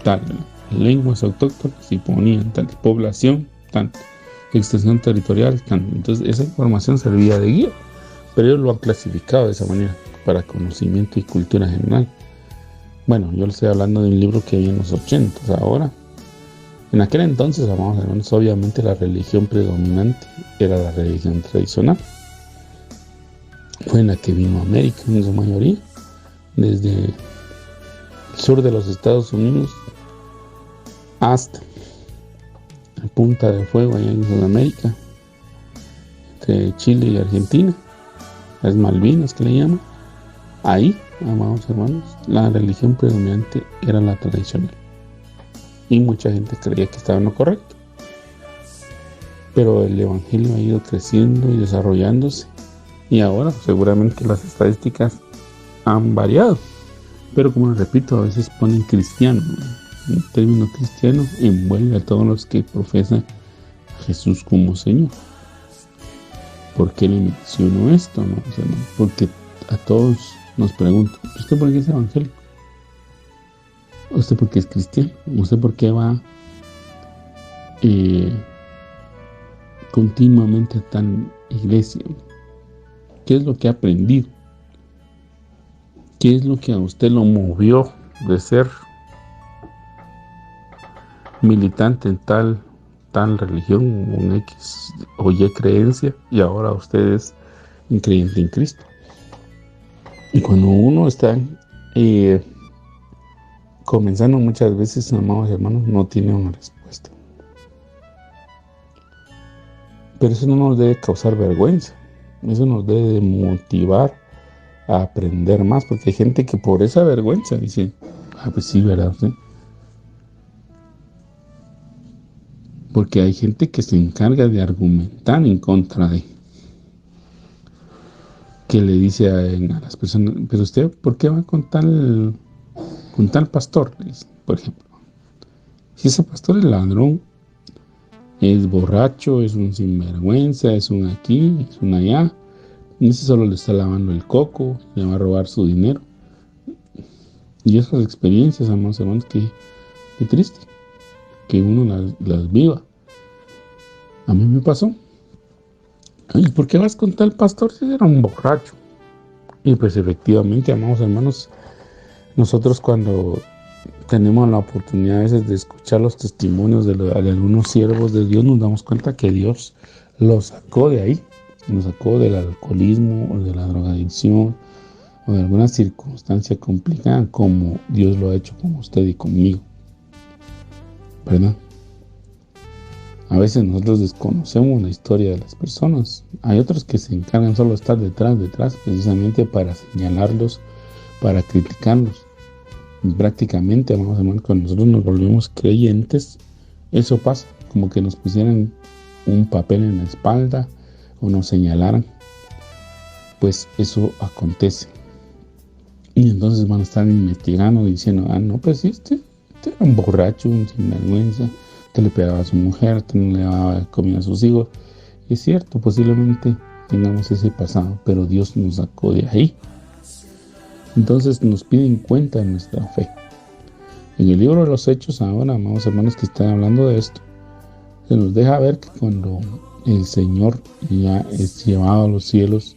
tal, ¿no? Lenguas autóctonas, y ponían tal, población, tanto, extensión territorial, tanto. Entonces esa información servía de guía, pero ellos lo han clasificado de esa manera para conocimiento y cultura general. Bueno, yo le estoy hablando de un libro que había en los 80. Ahora, en aquel entonces, amados hermanos, obviamente la religión predominante era la religión tradicional. Fue en la que vino América en su mayoría, desde el sur de los Estados Unidos hasta la Punta de Fuego allá en Sudamérica, entre Chile y Argentina, las Malvinas que le llaman. Ahí, amados hermanos, la religión predominante era la tradicional. Y mucha gente creía que estaba en lo correcto. Pero el evangelio ha ido creciendo y desarrollándose. Y ahora seguramente las estadísticas han variado. Pero como les repito, a veces ponen cristiano. El término cristiano envuelve a todos los que profesan a Jesús como Señor. ¿Por qué le menciono esto, amados hermanos? Porque a todos nos preguntan, ¿usted por qué es evangélico? ¿Usted por qué es cristiano? ¿Usted por qué va continuamente a tal iglesia? ¿Qué es lo que ha aprendido? ¿Qué es lo que a usted lo movió de ser militante en tal religión, un X o Y creencia, y ahora usted es un creyente en Cristo? Y cuando uno está comenzando, muchas veces, amados hermanos, no tiene una respuesta. Pero eso no nos debe causar vergüenza. Eso nos debe motivar a aprender más, porque hay gente que por esa vergüenza dice, pues sí, ¿verdad? ¿Sí? Porque hay gente que se encarga de argumentar en contra de, que le dice a las personas, pero usted, ¿por qué va con tal con tal pastor, dice, por ejemplo. Si ese pastor es ladrón, es borracho, es un sinvergüenza, es un aquí, es un allá, y ese solo le está lavando el coco, le va a robar su dinero. Y esas experiencias, amados hermanos, qué triste que uno las viva. A mí me pasó. ¿Y por qué vas con tal pastor si era un borracho? Y pues efectivamente, amados hermanos, nosotros cuando tenemos la oportunidad a veces de escuchar los testimonios de algunos siervos de Dios, nos damos cuenta que Dios los sacó de ahí, los sacó del alcoholismo o de la drogadicción o de alguna circunstancia complicada, como Dios lo ha hecho con usted y conmigo, ¿verdad? A veces nosotros desconocemos la historia de las personas. Hay otros que se encargan solo de estar detrás, precisamente para señalarlos, para criticarlos. Y prácticamente, amados hermanos, cuando nosotros nos volvemos creyentes, eso pasa, como que nos pusieran un papel en la espalda o nos señalaran. Pues eso acontece. Y entonces van a estar investigando, diciendo, no, pues sí, este era un borracho, un sinvergüenza, que le pegaba a su mujer, que no le daba comida a sus hijos. Es cierto, posiblemente tengamos ese pasado, pero Dios nos sacó de ahí. Entonces nos piden cuenta de nuestra fe. En el libro de los Hechos, ahora, amados hermanos que están hablando de esto, se nos deja ver que cuando el Señor ya es llevado a los cielos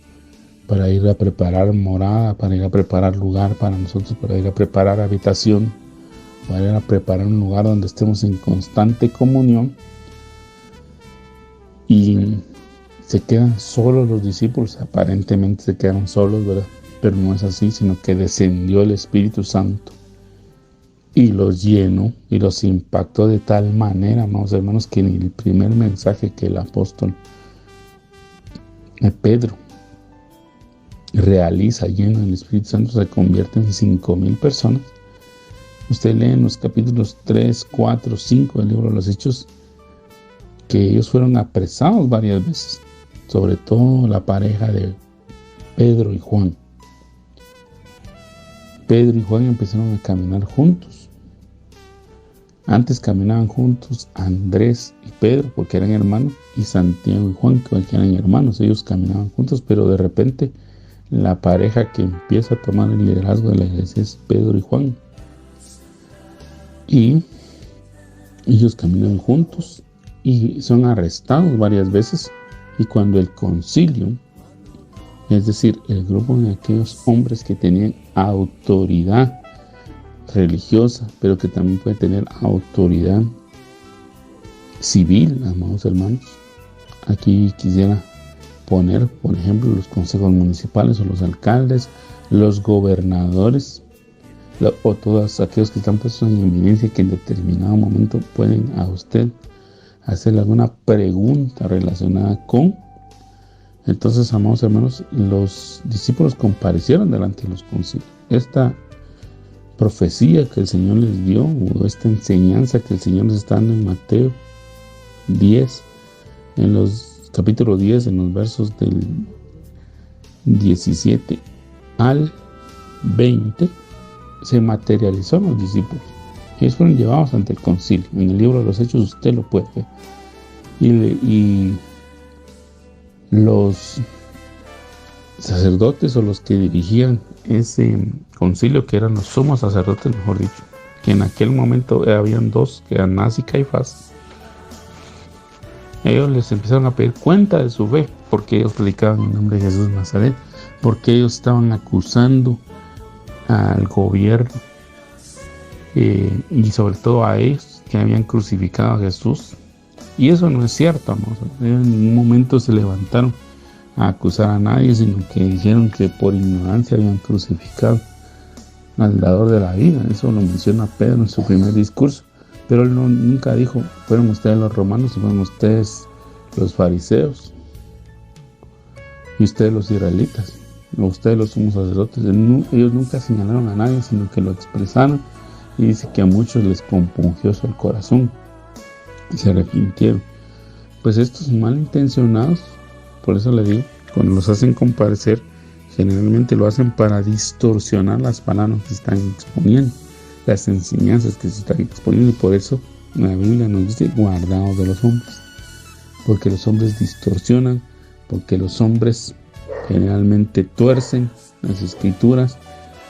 para ir a preparar morada, para ir a preparar lugar para nosotros, para ir a preparar habitación, para ir a preparar un lugar donde estemos en constante comunión, y se quedan solos los discípulos. Aparentemente se quedaron solos, ¿verdad? Pero no es así, sino que descendió el Espíritu Santo y los llenó y los impactó de tal manera, amados hermanos, que en el primer mensaje que el apóstol Pedro realiza lleno del Espíritu Santo, se convierte en 5,000 personas. Usted lee en los capítulos 3, 4, 5 del libro de los Hechos que ellos fueron apresados varias veces, sobre todo la pareja de Pedro y Juan. Pedro y Juan empezaron a caminar juntos. Antes caminaban juntos Andrés y Pedro, porque eran hermanos, y Santiago y Juan, que eran hermanos. Ellos caminaban juntos, pero de repente la pareja que empieza a tomar el liderazgo de la iglesia es Pedro y Juan. Y ellos caminan juntos y son arrestados varias veces. Y cuando el concilio, es decir, el grupo de aquellos hombres que tenían autoridad religiosa, pero que también puede tener autoridad civil, amados hermanos. Aquí quisiera poner, por ejemplo, los consejos municipales o los alcaldes, los gobernadores, o todos aquellos que están puestos en evidencia, que en determinado momento pueden a usted hacerle alguna pregunta relacionada con. Entonces, amados hermanos, los discípulos comparecieron delante de los concilios. Esta profecía que el Señor les dio, o esta enseñanza que el Señor les está dando en Mateo 10, en los capítulo 10, en los versos del 17 al 20, se materializó en los discípulos. Ellos fueron llevados ante el concilio. En el libro de los Hechos usted lo puede ver. Y los sacerdotes, o los que dirigían ese concilio, que eran los sumos sacerdotes, mejor dicho, que en aquel momento habían dos, que eran Anás y Caifás, ellos les empezaron a pedir cuenta de su fe, porque ellos predicaban en nombre de Jesús de Nazaret, porque ellos estaban acusando al gobierno y sobre todo a ellos, que habían crucificado a Jesús. Y eso no es cierto, amor. En ningún momento se levantaron a acusar a nadie, sino que dijeron que por ignorancia habían crucificado al dador de la vida. Eso lo menciona Pedro en su primer discurso, pero él nunca dijo: fueron ustedes los romanos, y fueron ustedes los fariseos, y ustedes los israelitas, o ustedes los sumos sacerdotes. Ellos nunca señalaron a nadie, sino que lo expresaron, y dice que a muchos les compungió el corazón y se arrepintieron. Pues estos malintencionados, por eso le digo, cuando los hacen comparecer, generalmente lo hacen para distorsionar las palabras que están exponiendo. las enseñanzas que se están exponiendo, y por eso la Biblia nos dice guardaos de los hombres, porque los hombres distorsionan, porque los hombres generalmente tuercen las escrituras,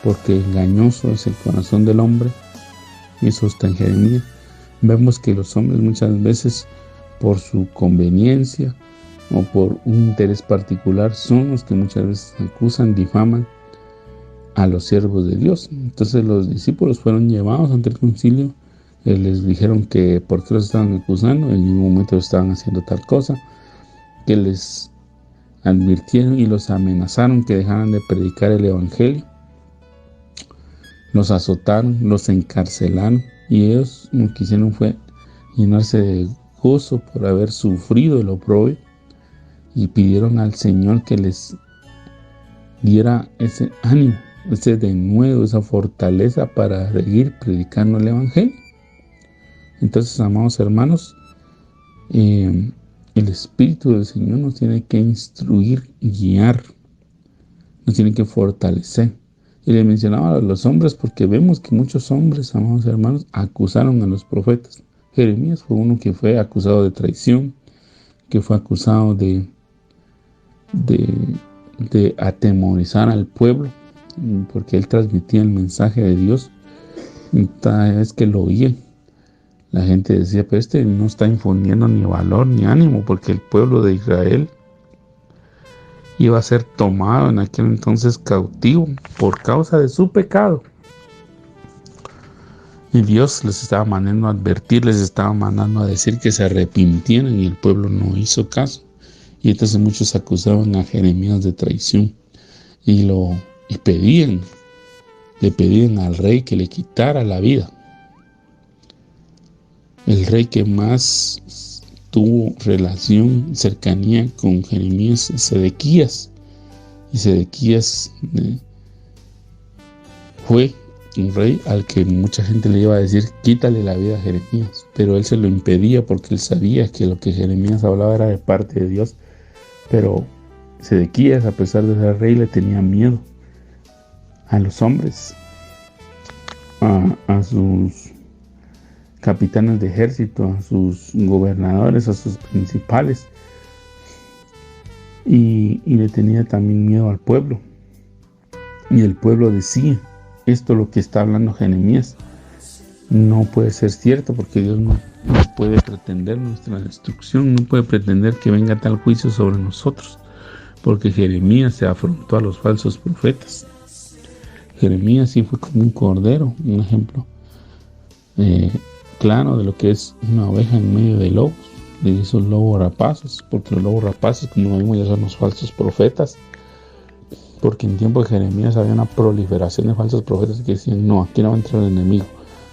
porque engañoso es el corazón del hombre. Y eso está en Jeremías. Vemos que los hombres muchas veces, por su conveniencia o por un interés particular, son los que muchas veces acusan, difaman a los siervos de Dios. Entonces los discípulos fueron llevados ante el concilio, les dijeron que por qué los estaban acusando, en ningún momento estaban haciendo tal cosa, que les advirtieron y los amenazaron que dejaran de predicar el evangelio. Los azotaron, los encarcelaron, y ellos lo que hicieron fue llenarse de gozo por haber sufrido el oprobio, y pidieron al Señor que les diera ese ánimo, ese denuedo, esa fortaleza para seguir predicando el evangelio. Entonces, amados hermanos, el Espíritu del Señor nos tiene que instruir, guiar, nos tiene que fortalecer. Y le mencionaba a los hombres porque vemos que muchos hombres, amados hermanos, acusaron a los profetas. Jeremías fue uno que fue acusado de traición, que fue acusado de atemorizar al pueblo, porque él transmitía el mensaje de Dios. Y cada vez que lo oían, la gente decía, pero este no está infundiendo ni valor ni ánimo, porque el pueblo de Israel iba a ser tomado en aquel entonces cautivo por causa de su pecado. Y Dios les estaba mandando a advertir, les estaba mandando a decir que se arrepintieran, y el pueblo no hizo caso. Y entonces muchos acusaban a Jeremías de traición y le pedían al rey que le quitara la vida. El rey que más tuvo relación, cercanía con Jeremías, Sedequías. Y Sedequías fue un rey al que mucha gente le iba a decir, quítale la vida a Jeremías. Pero él se lo impedía porque él sabía que lo que Jeremías hablaba era de parte de Dios. Pero Sedequías, a pesar de ser rey, le tenía miedo a los hombres, a sus capitanes de ejército, a sus gobernadores, a sus principales, y le tenía también miedo al pueblo. Y el pueblo decía, esto lo que está hablando Jeremías no puede ser cierto, porque Dios no puede pretender nuestra destrucción, no puede pretender que venga tal juicio sobre nosotros, porque Jeremías se afrontó a los falsos profetas. Jeremías sí fue como un cordero, un ejemplo claro de lo que es una oveja en medio de lobos, de esos lobos rapaces, porque los lobos rapaces, como lo vimos, ya son los falsos profetas, porque en tiempo de Jeremías había una proliferación de falsos profetas que decían, no, aquí no va a entrar el enemigo,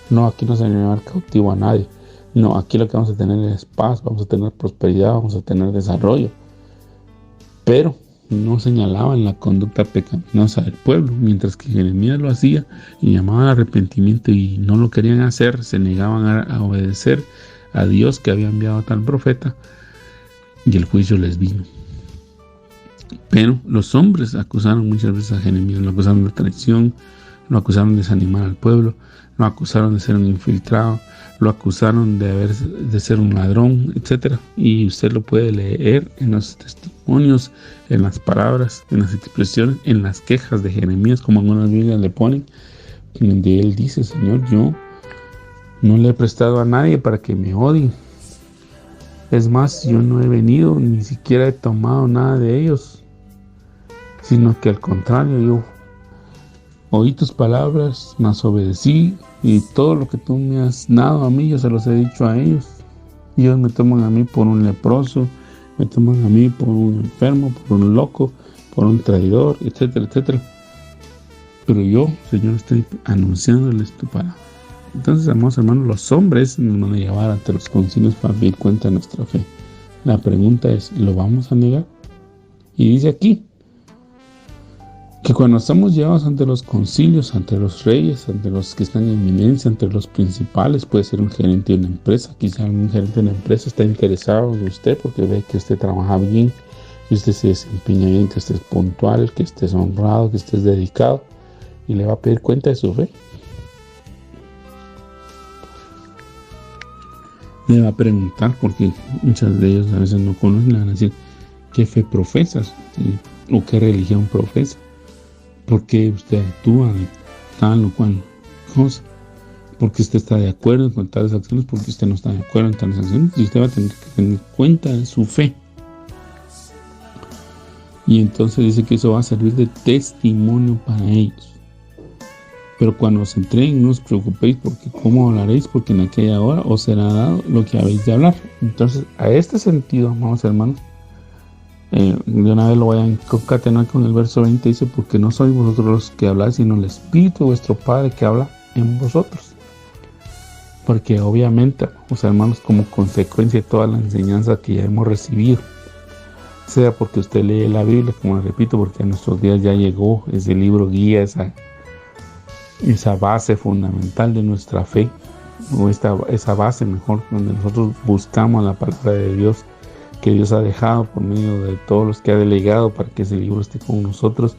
no, aquí no se va a llevar cautivo a nadie, no, aquí lo que vamos a tener es paz, vamos a tener prosperidad, vamos a tener desarrollo, pero no señalaban la conducta pecaminosa del pueblo, mientras que Jeremías lo hacía y llamaban al arrepentimiento y no lo querían hacer, se negaban a obedecer a Dios que había enviado a tal profeta, y el juicio les vino. Pero los hombres acusaron muchas veces a Jeremías, lo acusaron de traición, lo acusaron de desanimar al pueblo, lo acusaron de ser un infiltrado, lo acusaron de ser un ladrón, etc. Y usted lo puede leer en los testimonios, en las palabras, en las expresiones, en las quejas de Jeremías, como algunas Biblias le ponen, donde él dice, Señor, yo no le he prestado a nadie para que me odien. Es más, yo no he venido, ni siquiera he tomado nada de ellos, sino que al contrario, yo oí tus palabras, mas obedecí, y todo lo que tú me has dado a mí, yo se los he dicho a ellos. Ellos me toman a mí por un leproso, me toman a mí por un enfermo, por un loco, por un traidor, etcétera, etcétera. Pero yo, Señor, estoy anunciándoles tu palabra. Entonces, amados hermanos, los hombres nos van a llevar ante los concilios para pedir cuenta de nuestra fe. La pregunta es, ¿lo vamos a negar? Y dice aquí que cuando estamos llevados ante los concilios, ante los reyes, ante los que están en eminencia, ante los principales, puede ser un gerente de una empresa, quizá un gerente de una empresa está interesado en usted porque ve que usted trabaja bien, que usted se desempeña bien, que usted es puntual, que esté honrado, que esté dedicado, y le va a pedir cuenta de su fe. Le va a preguntar, porque muchos de ellos a veces no conocen, le van a decir, ¿qué fe profesas? ¿Sí? ¿O qué religión profesa? ¿Por qué usted actúa de tal o cual cosa? ¿Por qué usted está de acuerdo con tales acciones? ¿Por qué usted no está de acuerdo en tales acciones? Y usted va a tener que tener cuenta de su fe. Y entonces dice que eso va a servir de testimonio para ellos. Pero cuando os entreguen, no os preocupéis porque cómo hablaréis, porque en aquella hora os será dado lo que habéis de hablar. Entonces, a este sentido, amados hermanos, de una vez lo voy a concatenar con el verso 20, dice, porque no sois vosotros los que habláis, sino el Espíritu de vuestro Padre que habla en vosotros. Porque obviamente, amados hermanos, como consecuencia de toda la enseñanza que ya hemos recibido, sea porque usted lee la Biblia, como les repito, porque a nuestros días ya llegó ese libro guía, esa base fundamental de nuestra fe, o esa base mejor, donde nosotros buscamos la palabra de Dios que Dios ha dejado por medio de todos los que ha delegado para que ese libro esté con nosotros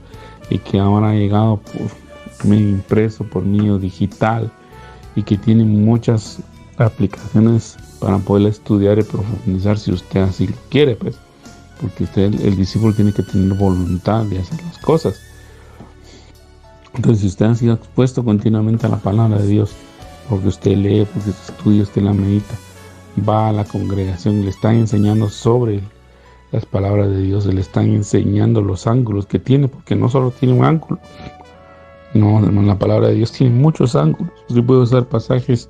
y que ahora ha llegado por medio impreso, por medio digital y que tiene muchas aplicaciones para poder estudiar y profundizar si usted así lo quiere, pues, porque usted, el discípulo, tiene que tener voluntad de hacer las cosas. Entonces, si usted ha sido expuesto continuamente a la palabra de Dios, porque usted lee, porque estudia, usted la medita, va a la congregación, le están enseñando sobre las palabras de Dios, le están enseñando los ángulos que tiene, porque no solo tiene un ángulo, no, la palabra de Dios tiene muchos ángulos. Usted puede usar pasajes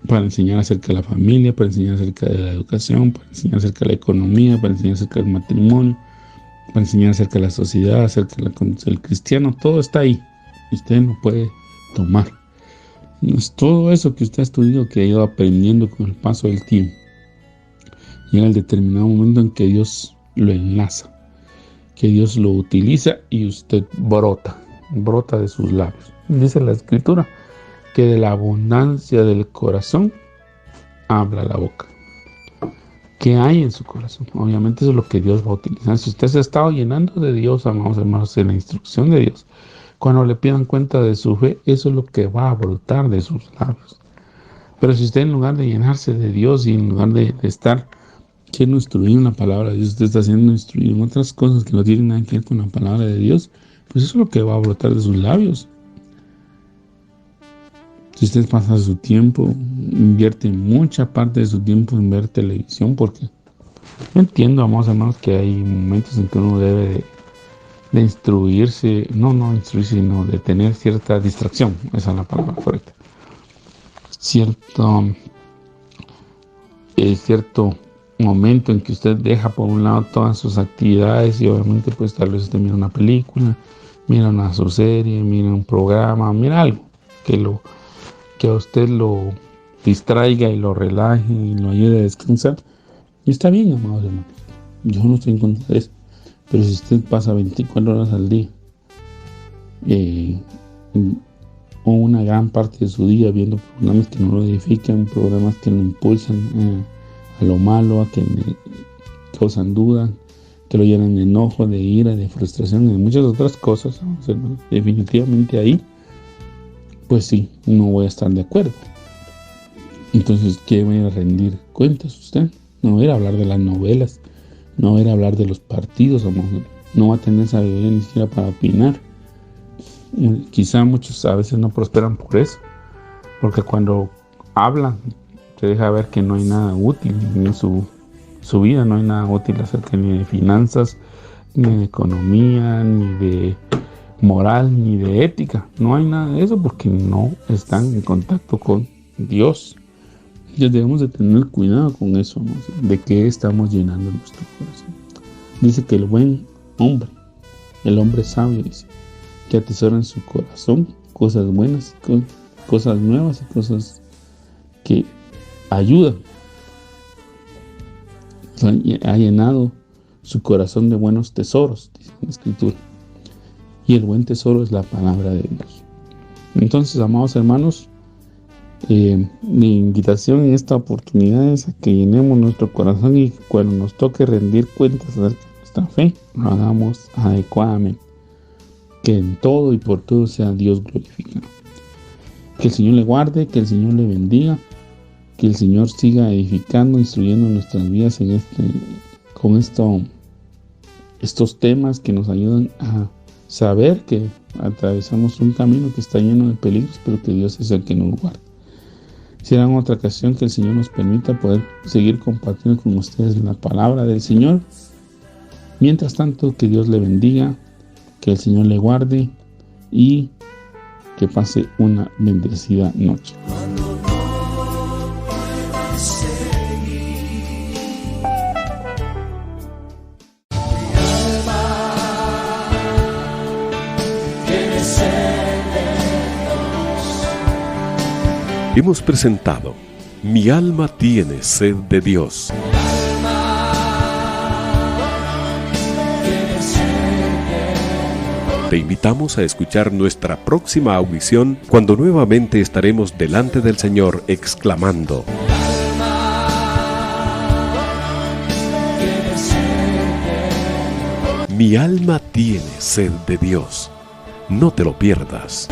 para enseñar acerca de la familia, para enseñar acerca de la educación, para enseñar acerca de la economía, para enseñar acerca del matrimonio, para enseñar acerca de la sociedad, acerca del cristiano. Todo está ahí. Usted no puede tomar. Es todo eso que usted ha estudiado, que ha ido aprendiendo con el paso del tiempo. Llega el determinado momento en que Dios lo enlaza, que Dios lo utiliza y usted brota de sus labios. Dice la Escritura que de la abundancia del corazón habla la boca. ¿Qué hay en su corazón? Obviamente eso es lo que Dios va a utilizar. Si usted se ha estado llenando de Dios, amados hermanos, en la instrucción de Dios, cuando le pidan cuenta de su fe, eso es lo que va a brotar de sus labios. Pero si usted, en lugar de llenarse de Dios y en lugar de estar siendo instruido en la palabra de Dios, usted está siendo instruido en otras cosas que no tienen nada que ver con la palabra de Dios, pues eso es lo que va a brotar de sus labios. Si usted pasa su tiempo, invierte mucha parte de su tiempo en ver televisión, porque yo entiendo, amados hermanos, que hay momentos en que uno debe de instruirse, no instruirse, sino de tener cierta distracción, esa es la palabra correcta. Cierto momento en que usted deja por un lado todas sus actividades y obviamente pues tal vez usted mira una película, mira una serie, mira un programa, mira algo que a usted lo distraiga y lo relaje y lo ayude a descansar. Y está bien, amados hermanos, yo no estoy en contra de eso. Pero si usted pasa 24 horas al día o una gran parte de su día viendo programas que no lo edifican, programas que lo impulsan a lo malo, a que le causan duda, que lo llenan de enojo, de ira, de frustración y de muchas otras cosas, definitivamente ahí, pues sí, no voy a estar de acuerdo. Entonces, ¿qué va a ir a rendir cuentas usted? No va a ir a hablar de las novelas, no va a ir a hablar de los partidos, no va a tener sabiduría ni siquiera para opinar. Quizá muchos a veces no prosperan por eso, porque cuando hablan se deja ver que no hay nada útil en su vida, no hay nada útil acerca ni de finanzas, ni de economía, ni de moral, ni de ética. No hay nada de eso porque no están en contacto con Dios. Y debemos de tener cuidado con eso, ¿no? De qué estamos llenando nuestro corazón. Dice que el buen hombre, el hombre sabio, dice que atesora en su corazón cosas buenas, cosas nuevas y cosas que ayudan. Ha llenado su corazón de buenos tesoros, dice la Escritura. Y el buen tesoro es la palabra de Dios. Entonces, amados hermanos, mi invitación en esta oportunidad es a que llenemos nuestro corazón y cuando nos toque rendir cuentas acerca de nuestra fe, lo hagamos adecuadamente. Que en todo y por todo sea Dios glorificado. Que el Señor le guarde, que el Señor le bendiga, Que el Señor siga edificando, instruyendo nuestras vidas con estos temas que nos ayudan a saber que atravesamos un camino que está lleno de peligros, pero que Dios es el que nos guarda. Será en otra ocasión que el Señor nos permita poder seguir compartiendo con ustedes la palabra del Señor. Mientras tanto, que Dios le bendiga, que el Señor le guarde y que pase una bendecida noche.
Hemos presentado Mi alma tiene sed de Dios. Te invitamos a escuchar nuestra próxima audición cuando nuevamente estaremos delante del Señor exclamando: Mi alma tiene sed de Dios. No te lo pierdas.